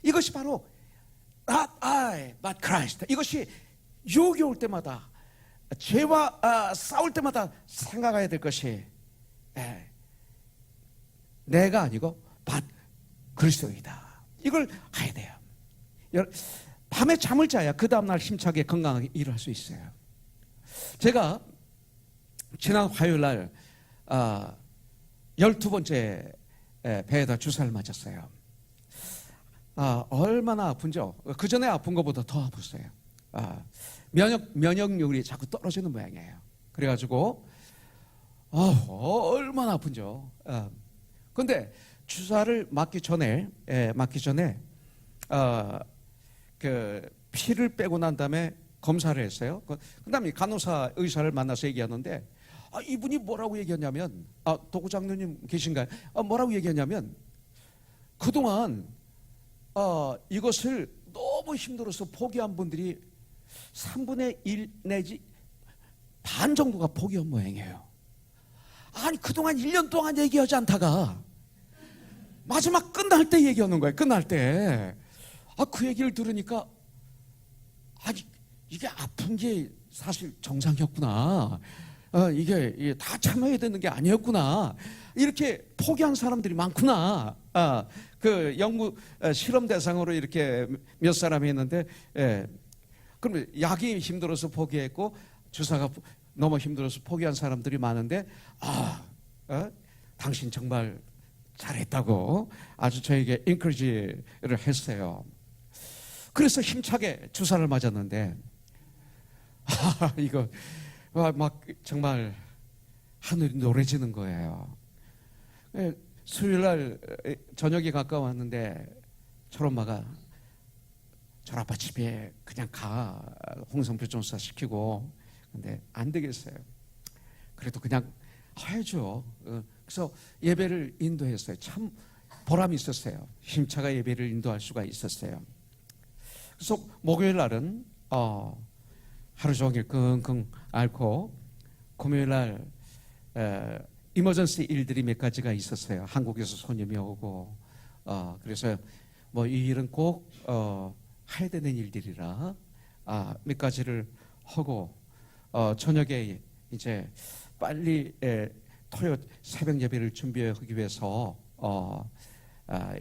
이것이 바로 Not I but Christ. 이것이 유혹이 올 때마다, 죄와 싸울 때마다 생각해야 될 것이 내가 아니고 but 그리스도이다. 이걸 해야 돼요. 밤에 잠을 자야 그 다음날 힘차게 건강하게 일을 할 수 있어요. 제가 지난 화요일날 12번째 배에다 주사를 맞았어요. 얼마나 아픈죠. 그 전에 아픈 것보다 더 아팠어요. 면역력이 자꾸 떨어지는 모양이에요. 그래가지고 얼마나 아픈죠. 근데 주사를 맞기 전에 그 피를 빼고 난 다음에 검사를 했어요. 그다음에 간호사 의사를 만나서 얘기하는데 이분이 뭐라고 얘기했냐면 도구장로님 계신가요? 뭐라고 얘기했냐면 그동안 이것을 너무 힘들어서 포기한 분들이 3분의 1 내지 반 정도가 포기한 모양이에요. 아니 그동안 1년 동안 얘기하지 않다가 마지막 끝날 때 얘기하는 거예요. 끝날 때. 그 얘기를 들으니까 이게 아픈 게 사실 정상이었구나. 이게 다 참아야 되는 게 아니었구나. 이렇게 포기한 사람들이 많구나. 그 연구 실험 대상으로 이렇게 몇 사람이 있는데, 그러면 약이 힘들어서 포기했고 주사가 너무 힘들어서 포기한 사람들이 많은데, 당신 정말 잘했다고 아주 저에게 인커리지를 했어요. 그래서 힘차게 주사를 맞았는데, 이거 막 정말 하늘이 노래지는 거예요. 수요일 날 저녁이 가까웠는데 철엄마가 철아빠 집에 그냥 가 홍성표 전사 시키고, 근데 안 되겠어요. 그래도 그냥 해야죠. 그래서 예배를 인도했어요. 참 보람이 있었어요. 힘차게 예배를 인도할 수가 있었어요. 그래서 목요일 날은 하루 종일 끙끙 앓고, 금요일 날 이머전시 일들이 몇 가지가 있었어요. 한국에서 손님이 오고, 그래서 뭐 이 일은 꼭 해야 되는 일들이라 몇 가지를 하고, 저녁에 이제 빨리 토요 새벽 예배를 준비하기 위해서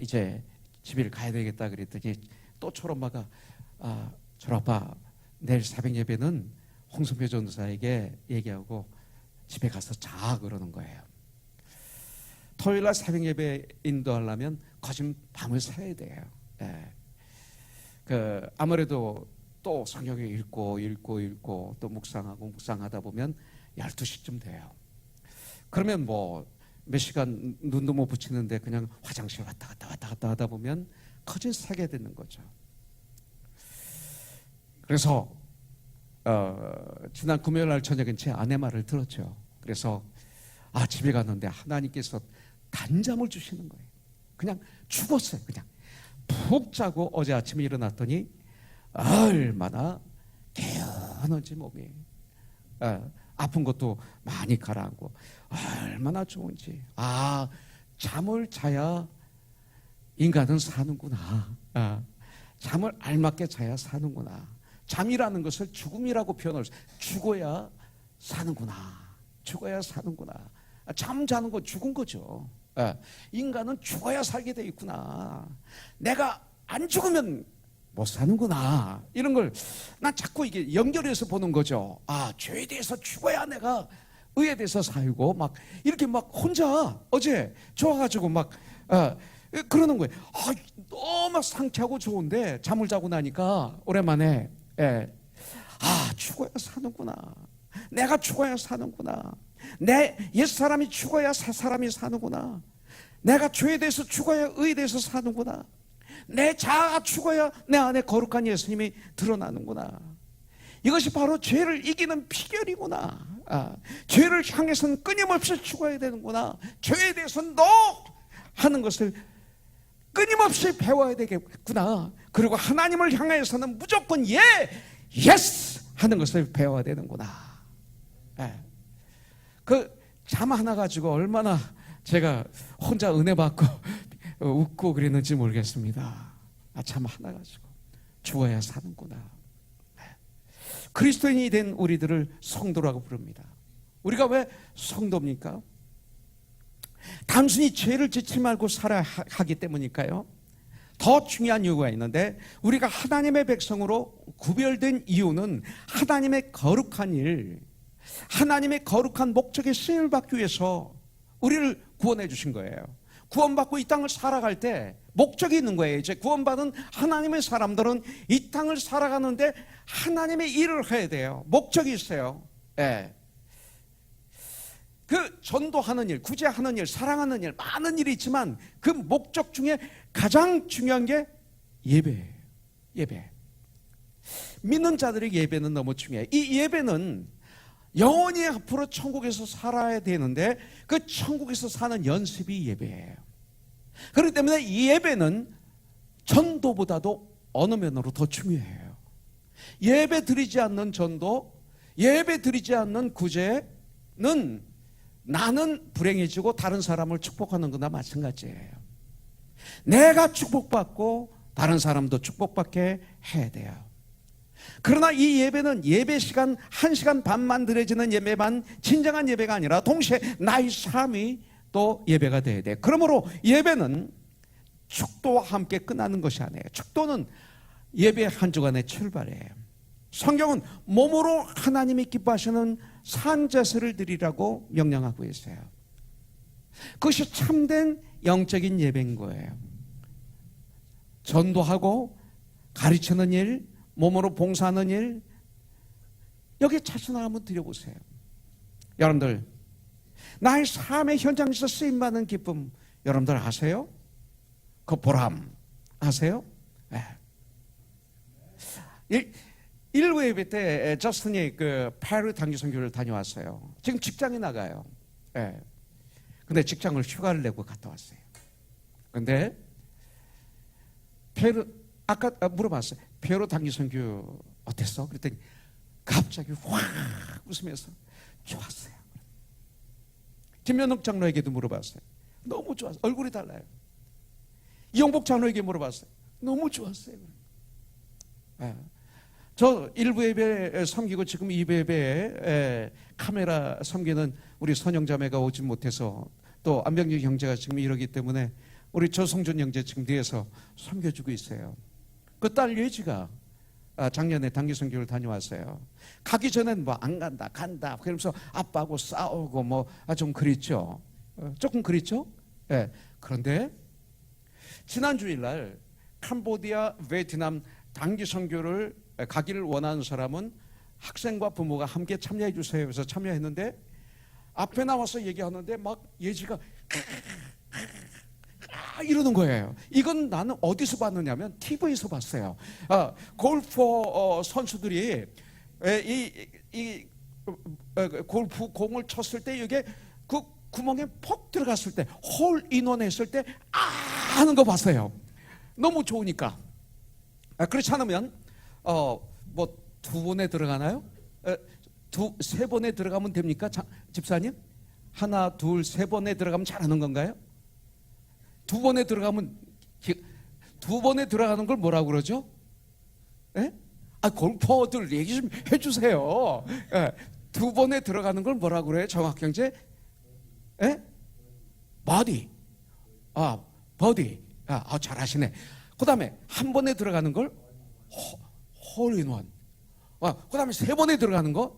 이제 집에 가야 되겠다 그랬더니 또 철엄마가 철아빠 내일 새벽 예배는 홍성표 전도사에게 얘기하고 집에 가서 자 그러는 거예요. 토요일 날 새벽 예배 인도하려면 거진 밤을 새야 돼요. 아무래도 또 성경을 읽고 또 묵상하다 보면 12시쯤 돼요. 그러면 뭐 몇 시간 눈도 못 붙이는데 그냥 화장실 왔다 갔다 하다 보면 거진 새게 되는 거죠. 그래서 지난 금요일 날 저녁엔 제 아내 말을 들었죠. 그래서 집에 갔는데 하나님께서 단잠을 주시는 거예요. 그냥 죽었어요. 그냥 푹 자고 어제 아침에 일어났더니 얼마나 개운한지 몸이, 아픈 것도 많이 가라앉고 얼마나 좋은지. 잠을 자야 인간은 사는구나. 잠을 알맞게 자야 사는구나. 잠이라는 것을 죽음이라고 표현을 해요. 죽어야 사는구나. 잠 자는 거 죽은 거죠. 인간은 죽어야 살게 돼 있구나. 내가 안 죽으면 못 사는구나. 이런 걸 난 자꾸 이게 연결해서 보는 거죠. 죄에 대해서 죽어야 내가 의에 대해서 살고, 막 이렇게 막 혼자 어제 좋아가지고 막 그러는 거예요. 너무 상쾌하고 좋은데 잠을 자고 나니까 오랜만에 죽어야 사는구나. 내가 죽어야 사는구나. 내 옛사람이 죽어야 새사람이 사는구나. 내가 죄에 대해서 죽어야 의에 대해서 사는구나. 내 자아가 죽어야 내 안에 거룩한 예수님이 드러나는구나. 이것이 바로 죄를 이기는 비결이구나. 죄를 향해서는 끊임없이 죽어야 되는구나. 죄에 대해서 너 하는 것을 끊임없이 배워야 되겠구나. 그리고 하나님을 향해서는 무조건 예스 하는 것을 배워야 되는구나. 그 잠 하나 가지고 얼마나 제가 혼자 은혜 받고 웃고 그랬는지 모르겠습니다. 잠 하나 가지고 죽어야 사는구나. 그리스도인이 된 우리들을 성도라고 부릅니다. 우리가 왜 성도입니까? 단순히 죄를 짓지 말고 살아야 하기 때문일까요? 더 중요한 이유가 있는데, 우리가 하나님의 백성으로 구별된 이유는 하나님의 거룩한 일, 하나님의 거룩한 목적에 쓰임을 받기 위해서 우리를 구원해 주신 거예요. 구원받고 이 땅을 살아갈 때 목적이 있는 거예요. 이제 구원받은 하나님의 사람들은 이 땅을 살아가는데 하나님의 일을 해야 돼요. 목적이 있어요. 예. 그 전도하는 일, 구제하는 일, 사랑하는 일, 많은 일이 있지만 그 목적 중에 가장 중요한 게 예배예요. 예배. 믿는 자들의 예배는 너무 중요해요. 이 예배는 영원히 앞으로 천국에서 살아야 되는데 그 천국에서 사는 연습이 예배예요. 그렇기 때문에 이 예배는 전도보다도 어느 면으로 더 중요해요. 예배 드리지 않는 전도, 예배 드리지 않는 구제는 나는 불행해지고 다른 사람을 축복하는 거나 마찬가지예요. 내가 축복받고 다른 사람도 축복받게 해야 돼요. 그러나 이 예배는 예배 시간 1시간 반만 드려지는 예배만 진정한 예배가 아니라 동시에 나의 삶이 또 예배가 돼야 돼. 그러므로 예배는 축도와 함께 끝나는 것이 아니에요. 축도는 예배 한 주간의 출발이에요. 성경은 몸으로 하나님이 기뻐하시는 산제사를 드리라고 명령하고 있어요. 그것이 참된 영적인 예배인 거예요. 전도하고 가르치는 일, 몸으로 봉사하는 일, 여기에 자신을 한번 드려보세요. 여러분들, 나의 삶의 현장에서 쓰임받는 기쁨 여러분들 아세요? 그 보람 아세요? 네. 일부 예배 때 저스틴이 그 페루 단기 선교를 다녀왔어요. 지금 직장에 나가요. 네. 근데 직장을 휴가를 내고 갔다 왔어요. 근데 페루 아까 물어봤어요. 페루 단기 선교 어땠어? 그랬더니 갑자기 확 웃으면서 좋았어요. 김연옥 장로에게도 물어봤어요. 너무 좋았어요. 얼굴이 달라요. 이용복 장로에게 물어봤어요. 너무 좋았어요. 네. 저 1부 예배 섬기고 지금 2부 예배에 카메라 섬기는 우리 선영자매가 오지 못해서 또 안병규 형제가 지금 이러기 때문에 우리 조성준 형제 지금 뒤에서 섬겨주고 있어요. 그 딸 예지가 작년에 단기 선교를 다녀왔어요. 가기 전엔 뭐 안 간다 간다 그러면서 아빠하고 싸우고 뭐 좀 그랬죠. 조금 그랬죠. 네. 그런데 지난 주일날 캄보디아, 베트남 단기 선교를 가기를 원하는 사람은 학생과 부모가 함께 참여해 주세요. 그래서 참여했는데 앞에 나와서 얘기하는데 막 예지가 이러는 거예요. 이건 나는 어디서 봤느냐면 TV에서 봤어요. 골프 선수들이 이 골프 공을 쳤을 때 이게 그 구멍에 퍽 들어갔을 때 홀 인원 했을 때 하는 거 봤어요. 너무 좋으니까. 그렇지 않으면 뭐 2번에 들어가나요? 3번에 들어가면 됩니까? 집사님? 1, 2, 3번에 들어가면 잘하는 건가요? 2번에 들어가면 2번에 들어가는 걸 뭐라고 그러죠? 예? 골퍼들 얘기 좀 해주세요. 예. 2번에 들어가는 걸 뭐라고 그래요? 정확경제? 예? 버디. 버디. 잘하시네. 그 다음에 1번에 들어가는 걸 홀인원. 그 다음에 3번에 들어가는 거?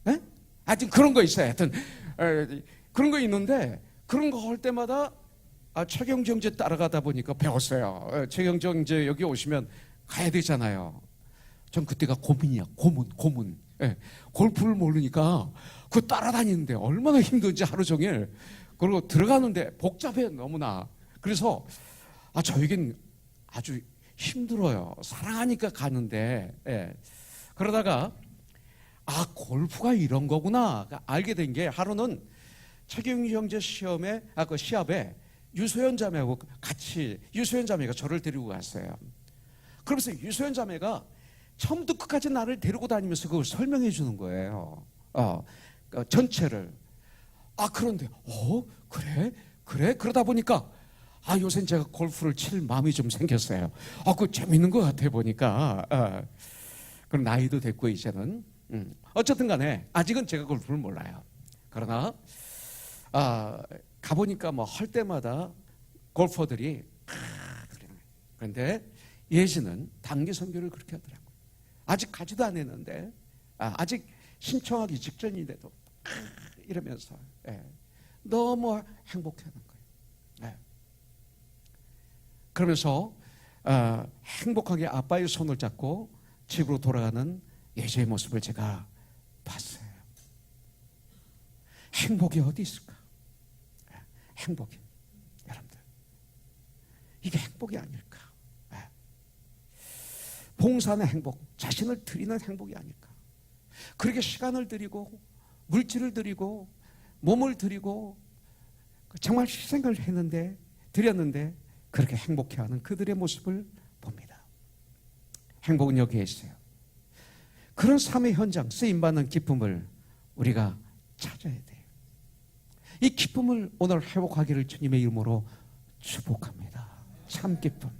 예? 하여튼 그런 거 있어요. 하여튼 그런 거 있는데 그런 거 할 때마다 최경정제 따라가다 보니까 배웠어요. 최경정제 여기 오시면 가야 되잖아요. 전 그때가 고민이야. 고문. 예. 골프를 모르니까 그 따라다니는데 얼마나 힘든지 하루 종일. 그리고 들어가는데 복잡해 너무나. 그래서 저에겐 아주 힘들어요. 사랑하니까 가는데. 예. 그러다가 골프가 이런 거구나 알게 된 게 하루는 최경정제 시험에 그 시합에 유소연 자매하고 같이 유소연 자매가 저를 데리고 갔어요. 그러면서 유소연 자매가 처음부터 끝까지 나를 데리고 다니면서 그걸 설명해 주는 거예요. 전체를. 그런데 그래 그러다 보니까 요새 제가 골프를 칠 마음이 좀 생겼어요. 그거 재밌는 것 같아 보니까. 그럼 나이도 됐고 이제는 어쨌든 간에 아직은 제가 골프를 몰라요. 그러나 가보니까 뭐 할 때마다 골퍼들이 그런데 예지는 단기 선교를 그렇게 하더라고요. 아직 가지도 않았는데 아직 신청하기 직전인데도 이러면서 너무 행복해하는 거예요. 그러면서 행복하게 아빠의 손을 잡고 집으로 돌아가는 예수의 모습을 제가 봤어요. 행복이 어디 있을까? 행복이, 여러분들, 이게 행복이 아닐까? 봉사는 행복, 자신을 드리는 행복이 아닐까? 그렇게 시간을 드리고 물질을 드리고 몸을 드리고 정말 희생을 드렸는데 그렇게 행복해하는 그들의 모습을 봅니다. 행복은 여기에 있어요. 그런 삶의 현장, 쓰임받는 기쁨을 우리가 찾아야 돼요. 이 기쁨을 오늘 회복하기를 주님의 이름으로 축복합니다. 참 기쁨.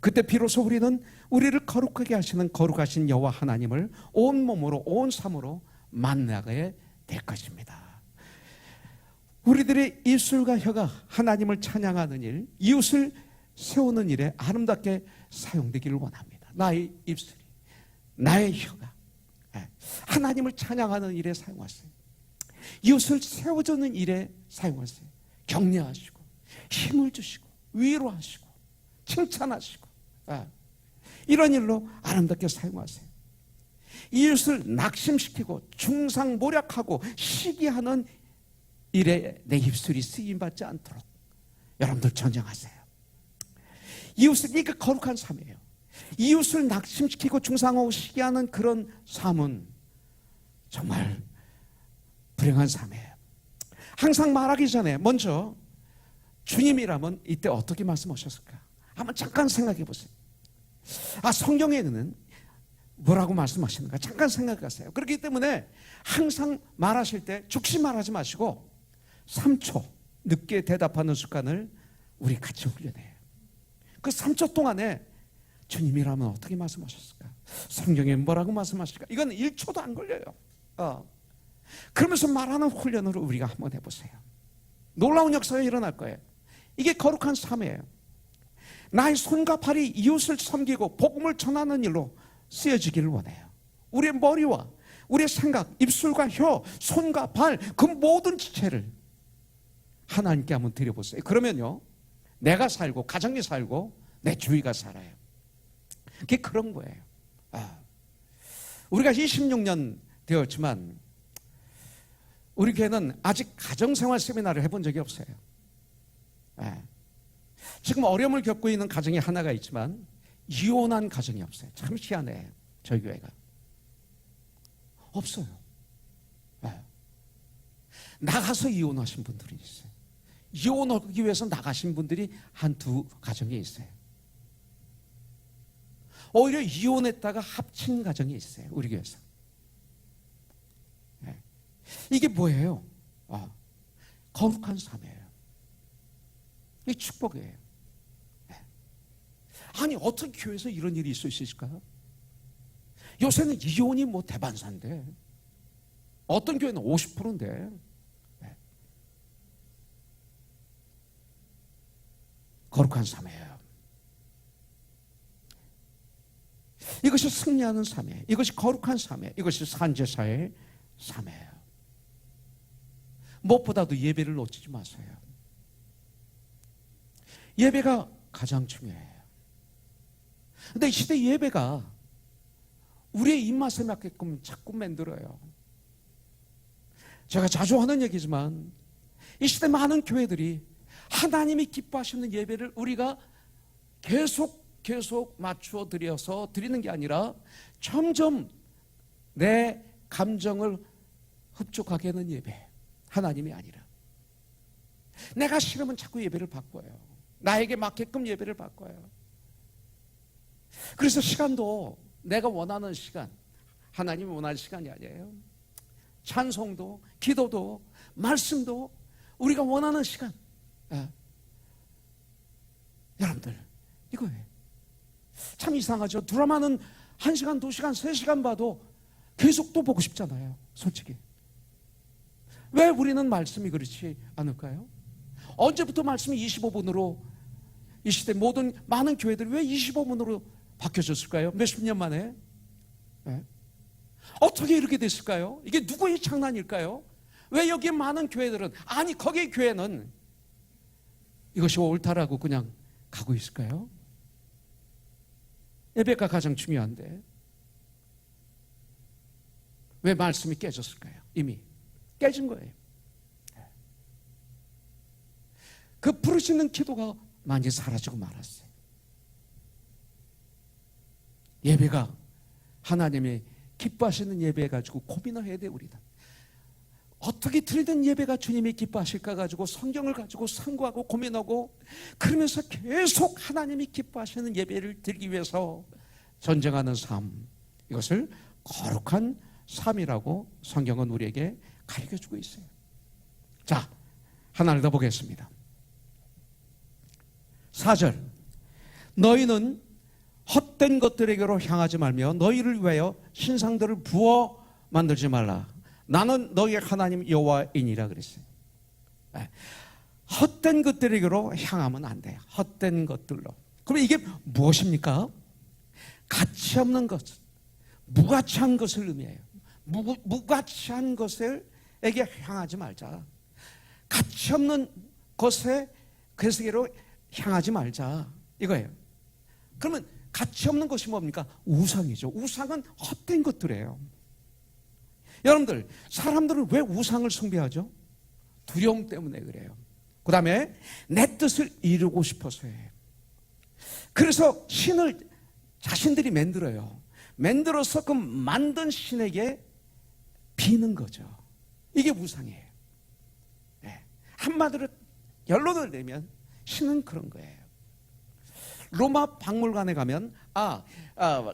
그때 비로소 우리는 우리를 거룩하게 하시는 거룩하신 여호와 하나님을 온 몸으로 온 삶으로 만나게 될 것입니다. 우리들의 입술과 혀가 하나님을 찬양하는 일, 이웃을 세우는 일에 아름답게 사용되기를 원합니다. 나의 입술이, 나의 혀가 하나님을 찬양하는 일에 사용하세요. 이웃을 세워주는 일에 사용하세요. 격려하시고 힘을 주시고 위로하시고 칭찬하시고 이런 일로 아름답게 사용하세요. 이웃을 낙심시키고 중상모략하고 시기하는 일에 내 입술이 쓰임받지 않도록 여러분들 전쟁하세요. 이웃을, 이게 거룩한 삶이에요. 이웃을 낙심시키고 중상하고 시기하는 그런 삶은 정말 불행한 삶이에요. 항상 말하기 전에 먼저 주님이라면 이때 어떻게 말씀하셨을까? 한번 잠깐 생각해 보세요. 성경에는 뭐라고 말씀하시는가? 잠깐 생각해 보세요. 그렇기 때문에 항상 말하실 때 죽시 말하지 마시고 3초 늦게 대답하는 습관을 우리 같이 훈련해요. 그 3초 동안에 주님이라면 어떻게 말씀하셨을까? 성경에 뭐라고 말씀하실까? 이건 1초도 안 걸려요. 그러면서 말하는 훈련으로 우리가 한번 해보세요. 놀라운 역사가 일어날 거예요. 이게 거룩한 삶이에요. 나의 손과 발이 이웃을 섬기고 복음을 전하는 일로 쓰여지기를 원해요. 우리의 머리와 우리의 생각, 입술과 혀, 손과 발, 그 모든 지체를 하나님께 한번 드려보세요. 그러면요, 내가 살고 가정이 살고 내 주위가 살아요. 그게 그런 거예요. 우리가 26년 되었지만 우리 교회는 아직 가정생활 세미나를 해본 적이 없어요. 지금 어려움을 겪고 있는 가정이 하나가 있지만 이혼한 가정이 없어요. 참 희한해요. 저희 교회가 없어요. 나가서 이혼하신 분들이 있어요. 이혼하기 위해서 나가신 분들이 한두 가정에 있어요. 오히려 이혼했다가 합친 가정이 있어요. 우리 교회에서. 이게 뭐예요? 거룩한 삶이에요. 이게 축복이에요. 아니 어떻게 교회에서 이런 일이 있을 수 있을까요? 요새는 이혼이 뭐 대반사인데 어떤 교회는 50%인데 거룩한 삶이에요. 이것이 승리하는 삶이에요. 이것이 거룩한 삶이에요. 이것이 산제사의 삶이에요. 무엇보다도 예배를 놓치지 마세요. 예배가 가장 중요해요. 근데 이 시대 예배가 우리의 입맛에 맞게끔 자꾸 만들어요. 제가 자주 하는 얘기지만 이 시대 많은 교회들이 하나님이 기뻐하시는 예배를 우리가 계속 맞추어 드려서 드리는 게 아니라 점점 내 감정을 흡족하게 하는 예배, 하나님이 아니라 내가 싫으면 자꾸 예배를 바꿔요. 나에게 맞게끔 예배를 바꿔요. 그래서 시간도 내가 원하는 시간, 하나님이 원하는 시간이 아니에요. 찬송도, 기도도, 말씀도 우리가 원하는 시간. 여러분들 이거예요. 참 이상하죠. 드라마는 1시간, 2시간, 3시간 봐도 계속 또 보고 싶잖아요. 솔직히. 왜 우리는 말씀이 그렇지 않을까요? 언제부터 말씀이 25분으로 이 시대 모든 많은 교회들이 왜 25분으로 바뀌어졌을까요? 몇십 년 만에. 어떻게 이렇게 됐을까요? 이게 누구의 장난일까요? 왜 여기에 많은 교회들은, 아니 거기의 교회는 이것이 옳다라고 그냥 가고 있을까요? 예배가 가장 중요한데 왜 말씀이 깨졌을까요? 이미 깨진 거예요. 그 부르짖는 기도가 많이 사라지고 말았어요. 예배가 하나님이 기뻐하시는 예배 가지고 고민을 해야 돼. 우리는 어떻게 드리는 예배가 주님이 기뻐하실까 가지고 성경을 가지고 상고하고 고민하고, 그러면서 계속 하나님이 기뻐하시는 예배를 드리기 위해서 전쟁하는 삶, 이것을 거룩한 삶이라고 성경은 우리에게 가르쳐주고 있어요. 자, 하나를 더 보겠습니다. 4절, 너희는 헛된 것들에게로 향하지 말며 너희를 위하여 신상들을 부어 만들지 말라. 나는 너희의 하나님 여호와이니라 그랬어요. 헛된 것들에게로 향하면 안 돼요. 헛된 것들로. 그럼 이게 무엇입니까? 가치 없는 것, 무가치한 것을 의미해요. 무가치한 것에게 향하지 말자. 가치 없는 것에 그 세계로 향하지 말자, 이거예요. 그러면 가치 없는 것이 뭡니까? 우상이죠. 우상은 헛된 것들이에요. 여러분들, 사람들은 왜 우상을 숭배하죠? 두려움 때문에 그래요. 그 다음에 내 뜻을 이루고 싶어서 해요. 그래서 신을 자신들이 만들어요. 만들어서 그 만든 신에게 비는 거죠. 이게 우상이에요. 네. 한마디로 결론을 내면 신은 그런 거예요. 로마 박물관에 가면,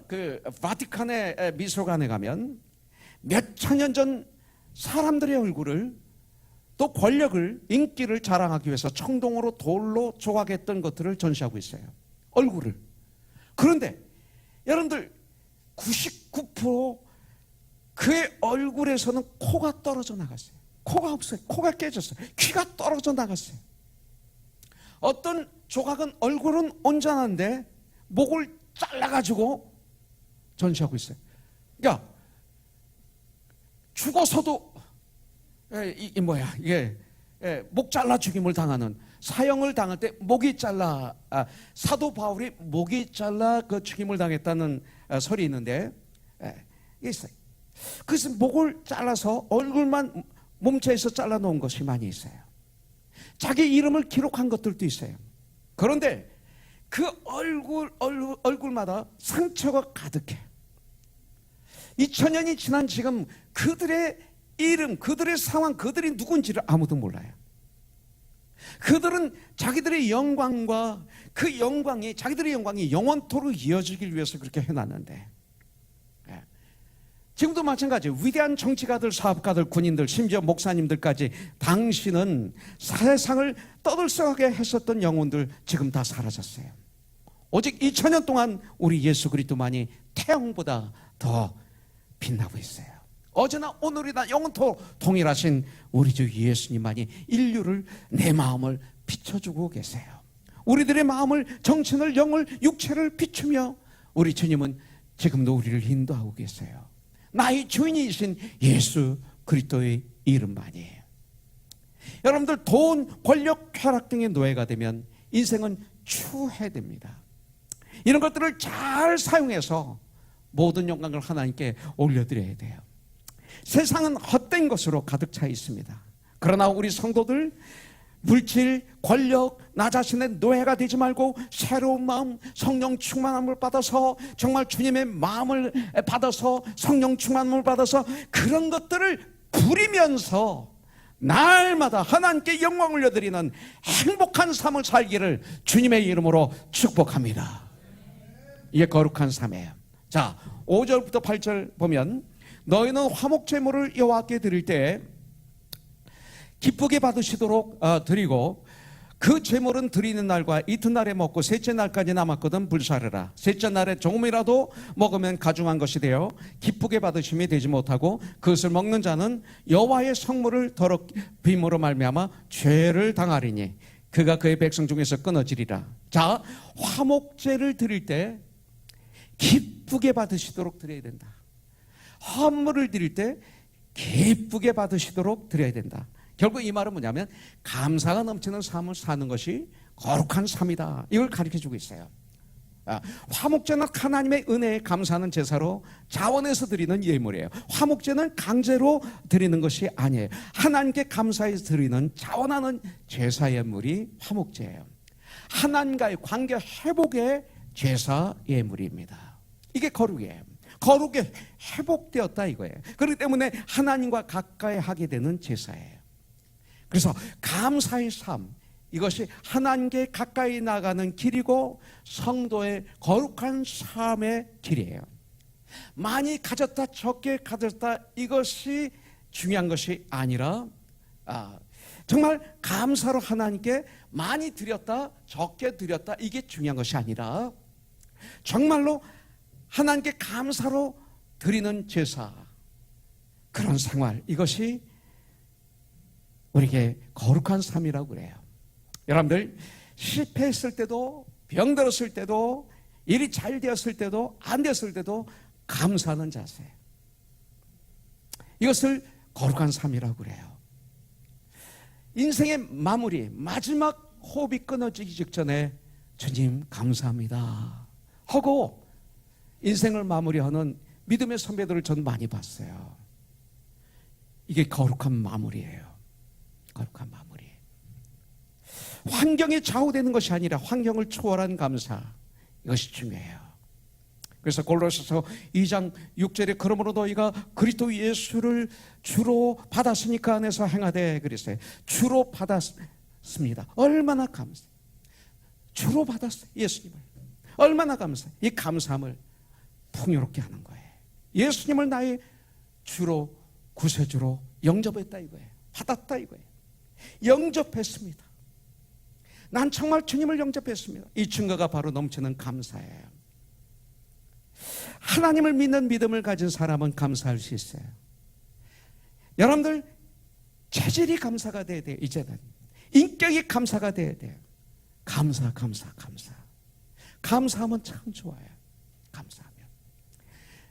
그 바티칸의 미술관에 가면 몇 천년 전 사람들의 얼굴을, 또 권력을, 인기를 자랑하기 위해서 청동으로 돌로 조각했던 것들을 전시하고 있어요. 얼굴을. 그런데 여러분들 99% 그의 얼굴에서는 코가 떨어져 나갔어요. 코가 없어요. 코가 깨졌어요. 귀가 떨어져 나갔어요. 어떤 조각은 얼굴은 온전한데 목을 잘라가지고 전시하고 있어요. 그러니까 죽어서도 이게 목 잘라 죽임을 당하는, 사형을 당할 때 목이 잘라, 사도 바울이 목이 잘라 그 죽임을 당했다는 설이 있는데, 이게 있어요. 그래서 목을 잘라서 얼굴만 몸체에서 잘라 놓은 것이 많이 있어요. 자기 이름을 기록한 것들도 있어요. 그런데 그 얼굴마다 상처가 가득해. 2000년이 지난 지금 그들의 이름, 그들의 상황, 그들이 누군지를 아무도 몰라요. 그들은 자기들의 영광과 그 영광이, 자기들의 영광이 영원토록 이어지길 위해서 그렇게 해놨는데, 지금도 마찬가지예요. 위대한 정치가들, 사업가들, 군인들, 심지어 목사님들까지 당신은 세상을 떠들썩하게 했었던 영혼들 지금 다 사라졌어요. 오직 2000년 동안 우리 예수 그리스도만이 태양보다 더 빛나고 있어요. 어제나 오늘이나 영원토록 동일하신 우리 주 예수님만이 인류를, 내 마음을 비춰주고 계세요. 우리들의 마음을, 정신을, 영을, 육체를 비추며 우리 주님은 지금도 우리를 인도하고 계세요. 나의 주인이신 예수 그리스도의 이름만이에요. 여러분들, 돈, 권력, 쾌락 등의 노예가 되면 인생은 추해됩니다. 이런 것들을 잘 사용해서 모든 영광을 하나님께 올려드려야 돼요. 세상은 헛된 것으로 가득 차 있습니다. 그러나 우리 성도들, 물질, 권력, 나 자신의 노예가 되지 말고 새로운 마음, 성령 충만함을 받아서, 정말 주님의 마음을 받아서, 성령 충만함을 받아서 그런 것들을 부리면서 날마다 하나님께 영광을 올려드리는 행복한 삶을 살기를 주님의 이름으로 축복합니다. 이게 거룩한 삶이에요. 자, 5절부터 8절 보면, 너희는 화목제물을 여호와께 드릴 때 기쁘게 받으시도록 드리고, 그 제물은 드리는 날과 이튿날에 먹고 셋째 날까지 남았거든 불사르라. 셋째 날에 조금이라도 먹으면 가중한 것이 되어 기쁘게 받으심이 되지 못하고, 그것을 먹는 자는 여호와의 성물을 더럽힘으로 말미암아 죄를 당하리니 그가 그의 백성 중에서 끊어지리라. 자, 화목제를 드릴 때 기쁘게 받으시도록 드려야 된다. 헌물을 드릴 때 기쁘게 받으시도록 드려야 된다. 결국 이 말은 뭐냐면, 감사가 넘치는 삶을 사는 것이 거룩한 삶이다. 이걸 가르쳐주고 있어요. 화목제는 하나님의 은혜에 감사하는 제사로 자원해서 드리는 예물이에요. 화목제는 강제로 드리는 것이 아니에요. 하나님께 감사해서 드리는 자원하는 제사 예물이 화목제예요. 하나님과의 관계 회복의 제사 예물입니다. 이게 거룩이에요. 거룩에 회복되었다 이거예요. 그렇기 때문에 하나님과 가까이 하게 되는 제사예요. 그래서 감사의 삶, 이것이 하나님께 가까이 나가는 길이고 성도의 거룩한 삶의 길이에요. 많이 가졌다 적게 가졌다 이것이 중요한 것이 아니라 정말 감사로 하나님께 많이 드렸다 적게 드렸다 이게 중요한 것이 아니라 정말로 하나님께 감사로 드리는 제사, 그런 생활, 이것이 우리에게 거룩한 삶이라고 그래요. 여러분들 실패했을 때도 병들었을 때도 일이 잘 되었을 때도 안 되었을 때도 감사하는 자세, 이것을 거룩한 삶이라고 그래요. 인생의 마무리, 마지막 호흡이 끊어지기 직전에 주님 감사합니다 하고 인생을 마무리하는 믿음의 선배들을 전 많이 봤어요. 이게 거룩한 마무리예요. 거룩한 마무리. 환경에 좌우되는 것이 아니라 환경을 초월한 감사, 이것이 중요해요. 그래서 골로새서 2장 6절에 그러므로 너희가 그리스도 예수를 주로 받았으니까 안에서 행하되 그랬어요. 주로 받았습니다. 얼마나 감사해요. 주로 받았어요. 예수님을. 얼마나 감사해요. 이 감사함을 풍요롭게 하는 거예요. 예수님을 나의 주로, 구세주로 영접했다 이거예요. 받았다 이거예요. 영접했습니다. 난 정말 주님을 영접했습니다. 이 증거가 바로 넘치는 감사예요. 하나님을 믿는 믿음을 가진 사람은 감사할 수 있어요. 여러분들 체질이 감사가 돼야 돼요. 이제는 인격이 감사가 돼야 돼요. 감사. 감사하면 참 좋아요. 감사하면.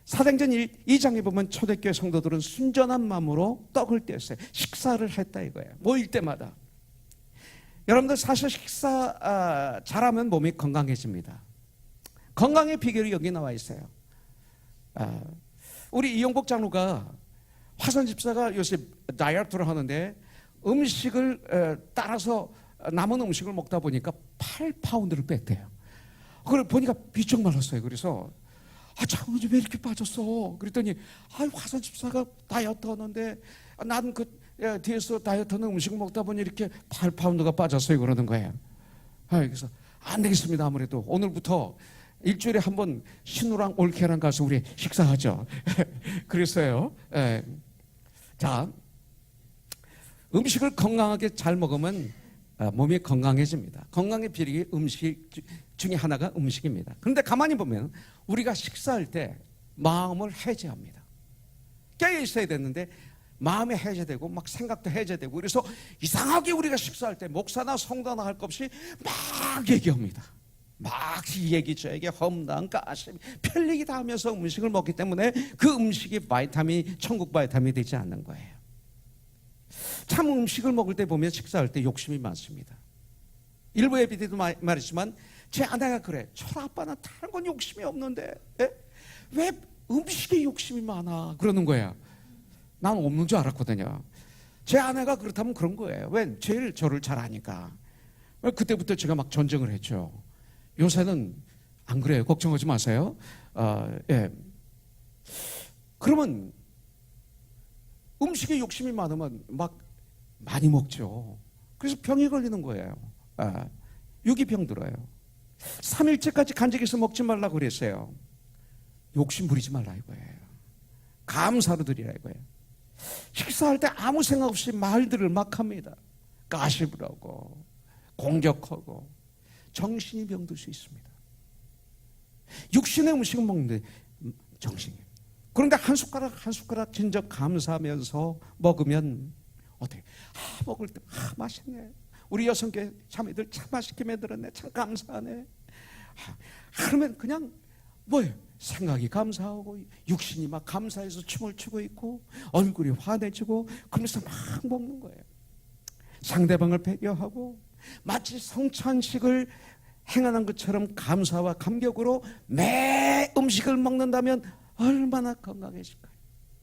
사도행전 2장에 보면 초대교회 성도들은 순전한 마음으로 떡을 떼었어요. 식사를 했다 이거예요. 모일 때마다. 여러분들 사실 식사 잘하면 몸이 건강해집니다. 건강의 비결이 여기 나와 있어요. 우리 이용복 장로가 화선 집사가 요새 다이어트를 하는데 음식을 따라서 남은 음식을 먹다 보니까 8파운드를 뺐대요. 그걸 보니까 비쩍 말랐어요. 그래서 장로님 왜 이렇게 빠졌어? 그랬더니 화선 집사가 다이어트 하는데 난 그 뒤에서 다이어트하는 음식을 먹다 보니 이렇게 8파운드가 빠졌어요. 그러는 거예요. 그래서 안 되겠습니다. 아무래도 오늘부터 일주일에 한 번 신우랑 올케랑 가서 우리 식사하죠. 그랬어요. 자, 음식을 건강하게 잘 먹으면 몸이 건강해집니다. 건강의 비결이 음식 중에 하나가 음식입니다. 그런데 가만히 보면 우리가 식사할 때 마음을 해제합니다. 깨어 있어야 되는데 마음이 해제되고 막 생각도 해제되고 그래서 이상하게 우리가 식사할 때 목사나 성도나 할 것 없이 막 얘기합니다. 막 이 얘기 저 얘기 험담 가심 별 얘기 다 하면서 음식을 먹기 때문에 그 음식이 바이타민 천국 바이타민이 되지 않는 거예요. 참 음식을 먹을 때 보면 식사할 때 욕심이 많습니다. 일부 예비들도 말했지만 제 아내가 그래. 철 아빠는 다른 건 욕심이 없는데 왜 음식에 욕심이 많아 그러는 거야. 난 없는 줄 알았거든요. 제 아내가 그렇다면 그런 거예요. 왜? 제일 저를 잘 아니까. 그때부터 제가 막 전쟁을 했죠. 요새는 안 그래요. 걱정하지 마세요. 그러면 음식에 욕심이 많으면 막 많이 먹죠. 그래서 병이 걸리는 거예요. 유기병 들어요. 3일째까지 간직해서 먹지 말라고 그랬어요. 욕심 부리지 말라 이거예요. 감사로 드리라 이거예요. 식사할 때 아무 생각 없이 말들을 막 합니다. 가십을 하고 공격하고 정신이 병들 수 있습니다. 육신의 음식은 먹는데 정신이. 그런데 한 숟가락 한 숟가락 진적 감사하면서 먹으면 어떻게? 먹을 때 맛있네. 우리 여성교회 자매들 참 맛있게 만들었네. 참 감사하네. 그러면 그냥 뭐예요? 생각이 감사하고 육신이 막 감사해서 춤을 추고 있고 얼굴이 환해지고 그러면서 막 먹는 거예요. 상대방을 배려하고 마치 성찬식을 행하는 것처럼 감사와 감격으로 매 음식을 먹는다면 얼마나 건강해질까요?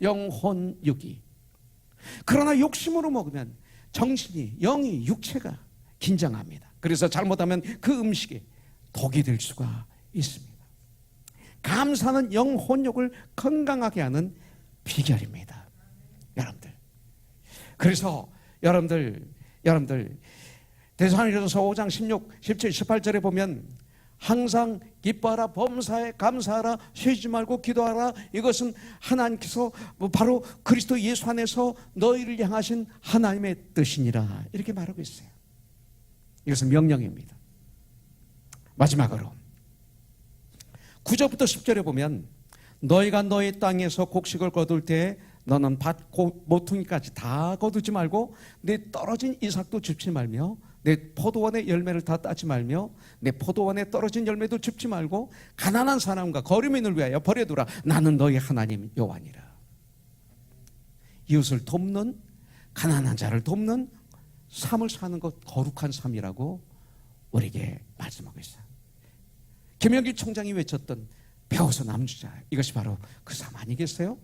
영혼 육이. 그러나 욕심으로 먹으면 정신이, 영이, 육체가 긴장합니다. 그래서 잘못하면 그 음식이 독이 될 수가 있습니다. 감사는 영혼욕을 건강하게 하는 비결입니다. 여러분들. 그래서 여러분들 데살로니가서 5장 16, 17, 18절에 보면 항상 기뻐하라, 범사에 감사하라, 쉬지 말고 기도하라. 이것은 하나님께서 바로 그리스도 예수 안에서 너희를 향하신 하나님의 뜻이니라. 이렇게 말하고 있어요. 이것은 명령입니다. 마지막으로 9절부터 10절에 보면 너희가 너희 땅에서 곡식을 거둘 때 너는 밭 모퉁이까지 다 거두지 말고 내 떨어진 이삭도 줍지 말며 내 포도원의 열매를 다 따지 말며 내 포도원에 떨어진 열매도 줍지 말고 가난한 사람과 거류민을 위하여 버려두라. 나는 너희 하나님 여호와니라. 이웃을 돕는, 가난한 자를 돕는 삶을 사는 것, 거룩한 삶이라고 우리에게 말씀하고 있어요. 김영길 총장이 외쳤던 배워서 남주자, 이것이 바로 그 삶 아니겠어요?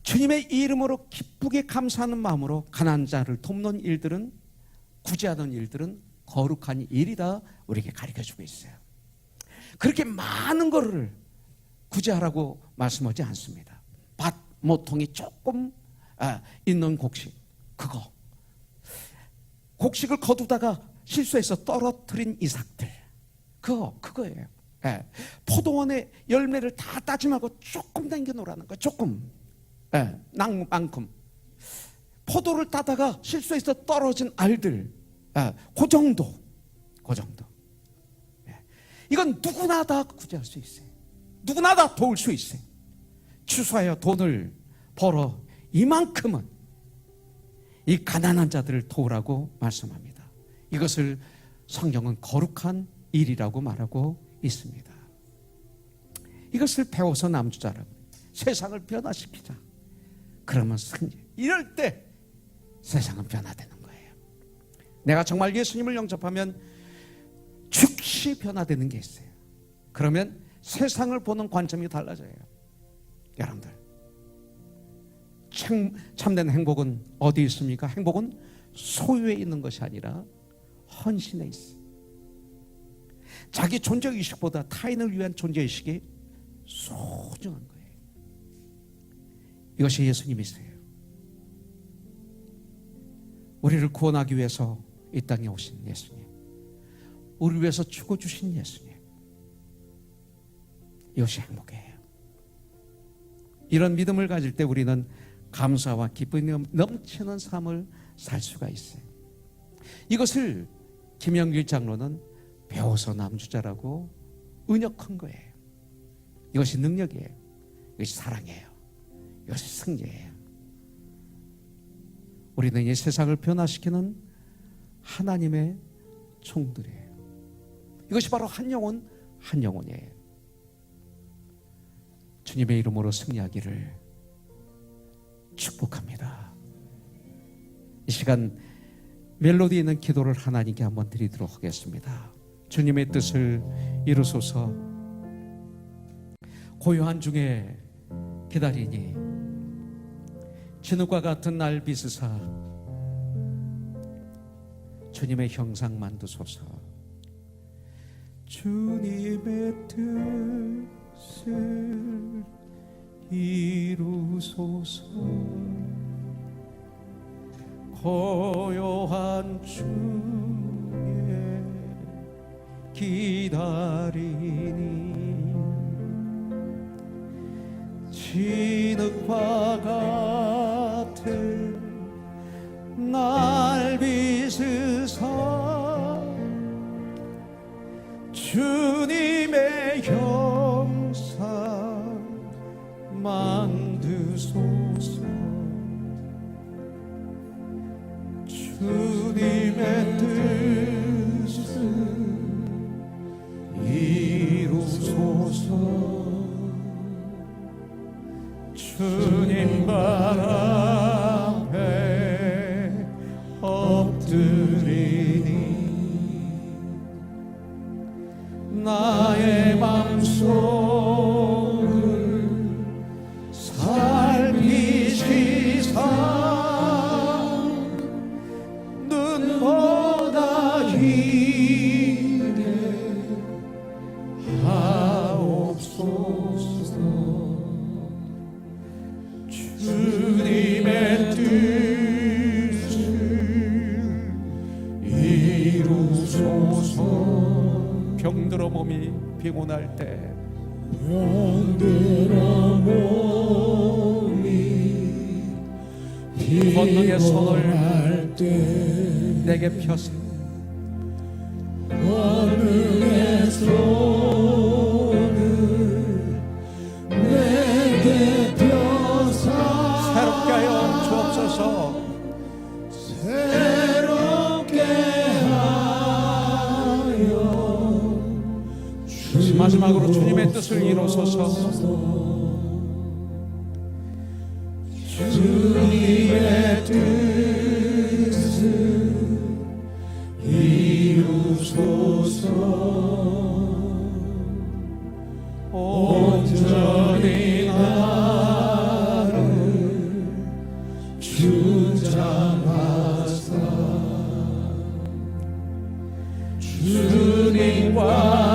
주님의 이름으로 기쁘게 감사하는 마음으로 가난한 자를 돕는 일들은, 구제하는 일들은 거룩한 일이다 우리에게 가르쳐주고 있어요. 그렇게 많은 거를 구제하라고 말씀하지 않습니다. 밭 모퉁이 조금 있는 곡식, 그거 곡식을 거두다가 실수해서 떨어뜨린 이삭들, 그거예요. 포도원의 열매를 다 따지 말고 조금 남겨놓으라는 거예요. 조금, 낭만큼. 포도를 따다가 실수해서 떨어진 알들, 그 정도. 이건 누구나 다 구제할 수 있어요. 누구나 다 도울 수 있어요. 추수하여 돈을 벌어 이만큼은 이 가난한 자들을 도우라고 말씀합니다. 이것을 성경은 거룩한 일이라고 말하고 있습니다. 이것을 배워서 남주자라고, 세상을 변화시키자. 그러면 승리. 이럴 때 세상은 변화되는 거예요. 내가 정말 예수님을 영접하면 즉시 변화되는 게 있어요. 그러면 세상을 보는 관점이 달라져요. 여러분들, 참된 행복은 어디 있습니까? 행복은 소유에 있는 것이 아니라 헌신에 있어요. 자기 존재의식보다 타인을 위한 존재의식이 소중한 거예요. 이것이 예수님이세요. 우리를 구원하기 위해서 이 땅에 오신 예수님, 우리를 위해서 죽어주신 예수님, 이것이 행복이에요. 이런 믿음을 가질 때 우리는 감사와 기쁨이 넘치는 삶을 살 수가 있어요. 이것을 김영길 장로는 배워서 남주자라고 은역한 거예요. 이것이 능력이에요. 이것이 사랑이에요. 이것이 승리예요. 우리는 이 세상을 변화시키는 하나님의 종들이에요. 이것이 바로 한 영혼 한 영혼이에요. 주님의 이름으로 승리하기를 축복합니다. 이 시간 멜로디 있는 기도를 하나님께 한번 드리도록 하겠습니다. 주님의 뜻을 이루소서. 고요한 중에 기다리니 진흙과 같은 날 빚으사 주님의 형상 만드소서. 주님의 뜻을 이루소서. 고요한 중에 기다리니 진흙과 같은 날 빚으사 주님의 형상 만드소서. 주님의 뜻을 이루소서. 주님 발 앞에 엎드리 피곤할 때 병들어 몸이 권능의 손을 피곤할 때 내게 펴서 권능의 손을 내게 펴사 새롭게 하여 주옵소서. 새롭게 하여 마지막으로 주님의 뜻을 이루소서. 주님의 뜻을 이루소서. 온전히 나를 주장하사 주님과